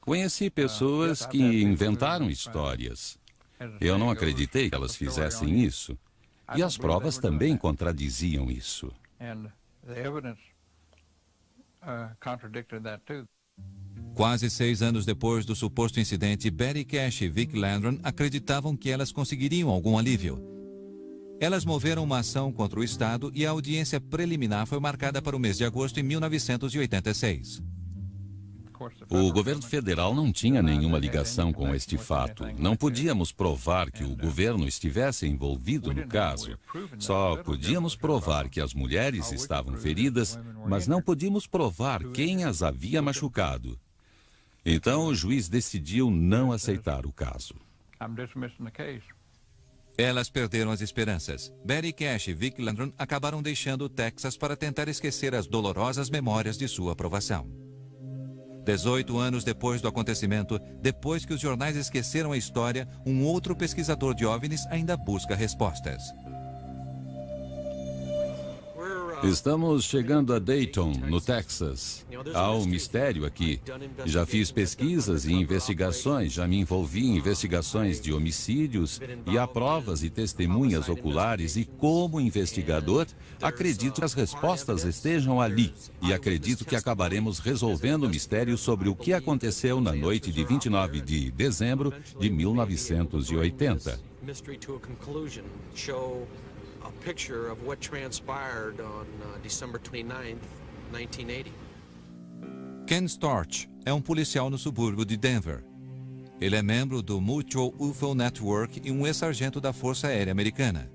Conheci pessoas que inventaram histórias. Eu não acreditei que elas fizessem isso. E as provas também contradiziam isso. Quase 6 anos depois do suposto incidente, Betty Cash e Vicki Landrum acreditavam que elas conseguiriam algum alívio. Elas moveram uma ação contra o Estado e a audiência preliminar foi marcada para o mês de agosto de 1986. O governo federal não tinha nenhuma ligação com este fato. Não podíamos provar que o governo estivesse envolvido no caso. Só podíamos provar que as mulheres estavam feridas, mas não podíamos provar quem as havia machucado. Então o juiz decidiu não aceitar o caso. Elas perderam as esperanças. Betty Cash e Vicki Landrum acabaram deixando o Texas para tentar esquecer as dolorosas memórias de sua aprovação. 18 anos depois do acontecimento, depois que os jornais esqueceram a história, um outro pesquisador de OVNIs ainda busca respostas. Estamos chegando a Dayton, no Texas. Há um mistério aqui. Já fiz pesquisas e investigações, já me envolvi em investigações de homicídios e há provas e testemunhas oculares e, como investigador, acredito que as respostas estejam ali e acredito que acabaremos resolvendo o mistério sobre o que aconteceu na noite de 29 de dezembro de 1980. A picture of what transpired on December 29th, 1980. Ken Storch é um policial no subúrbio de Denver. Ele é membro do Mutual UFO Network e um ex-sargento da Força Aérea Americana.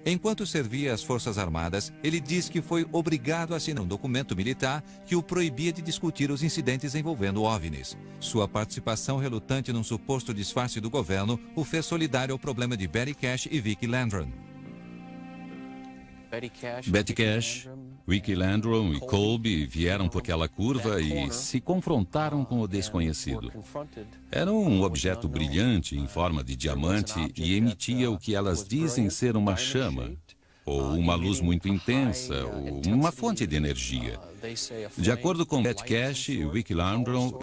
Enquanto servia às Forças Armadas, ele diz que foi obrigado a assinar um documento militar que o proibia de discutir os incidentes envolvendo OVNIs. Sua participação relutante num suposto disfarce do governo o fez solidário ao problema de Betty Cash e Vicki Landrum. Betty Cash, Vicki Landrum e Colby vieram por aquela curva e se confrontaram com o desconhecido. Era um objeto brilhante em forma de diamante e emitia o que elas dizem ser uma chama, ou uma luz muito intensa, ou uma fonte de energia. De acordo com Betty Cash e Vicki Landrum,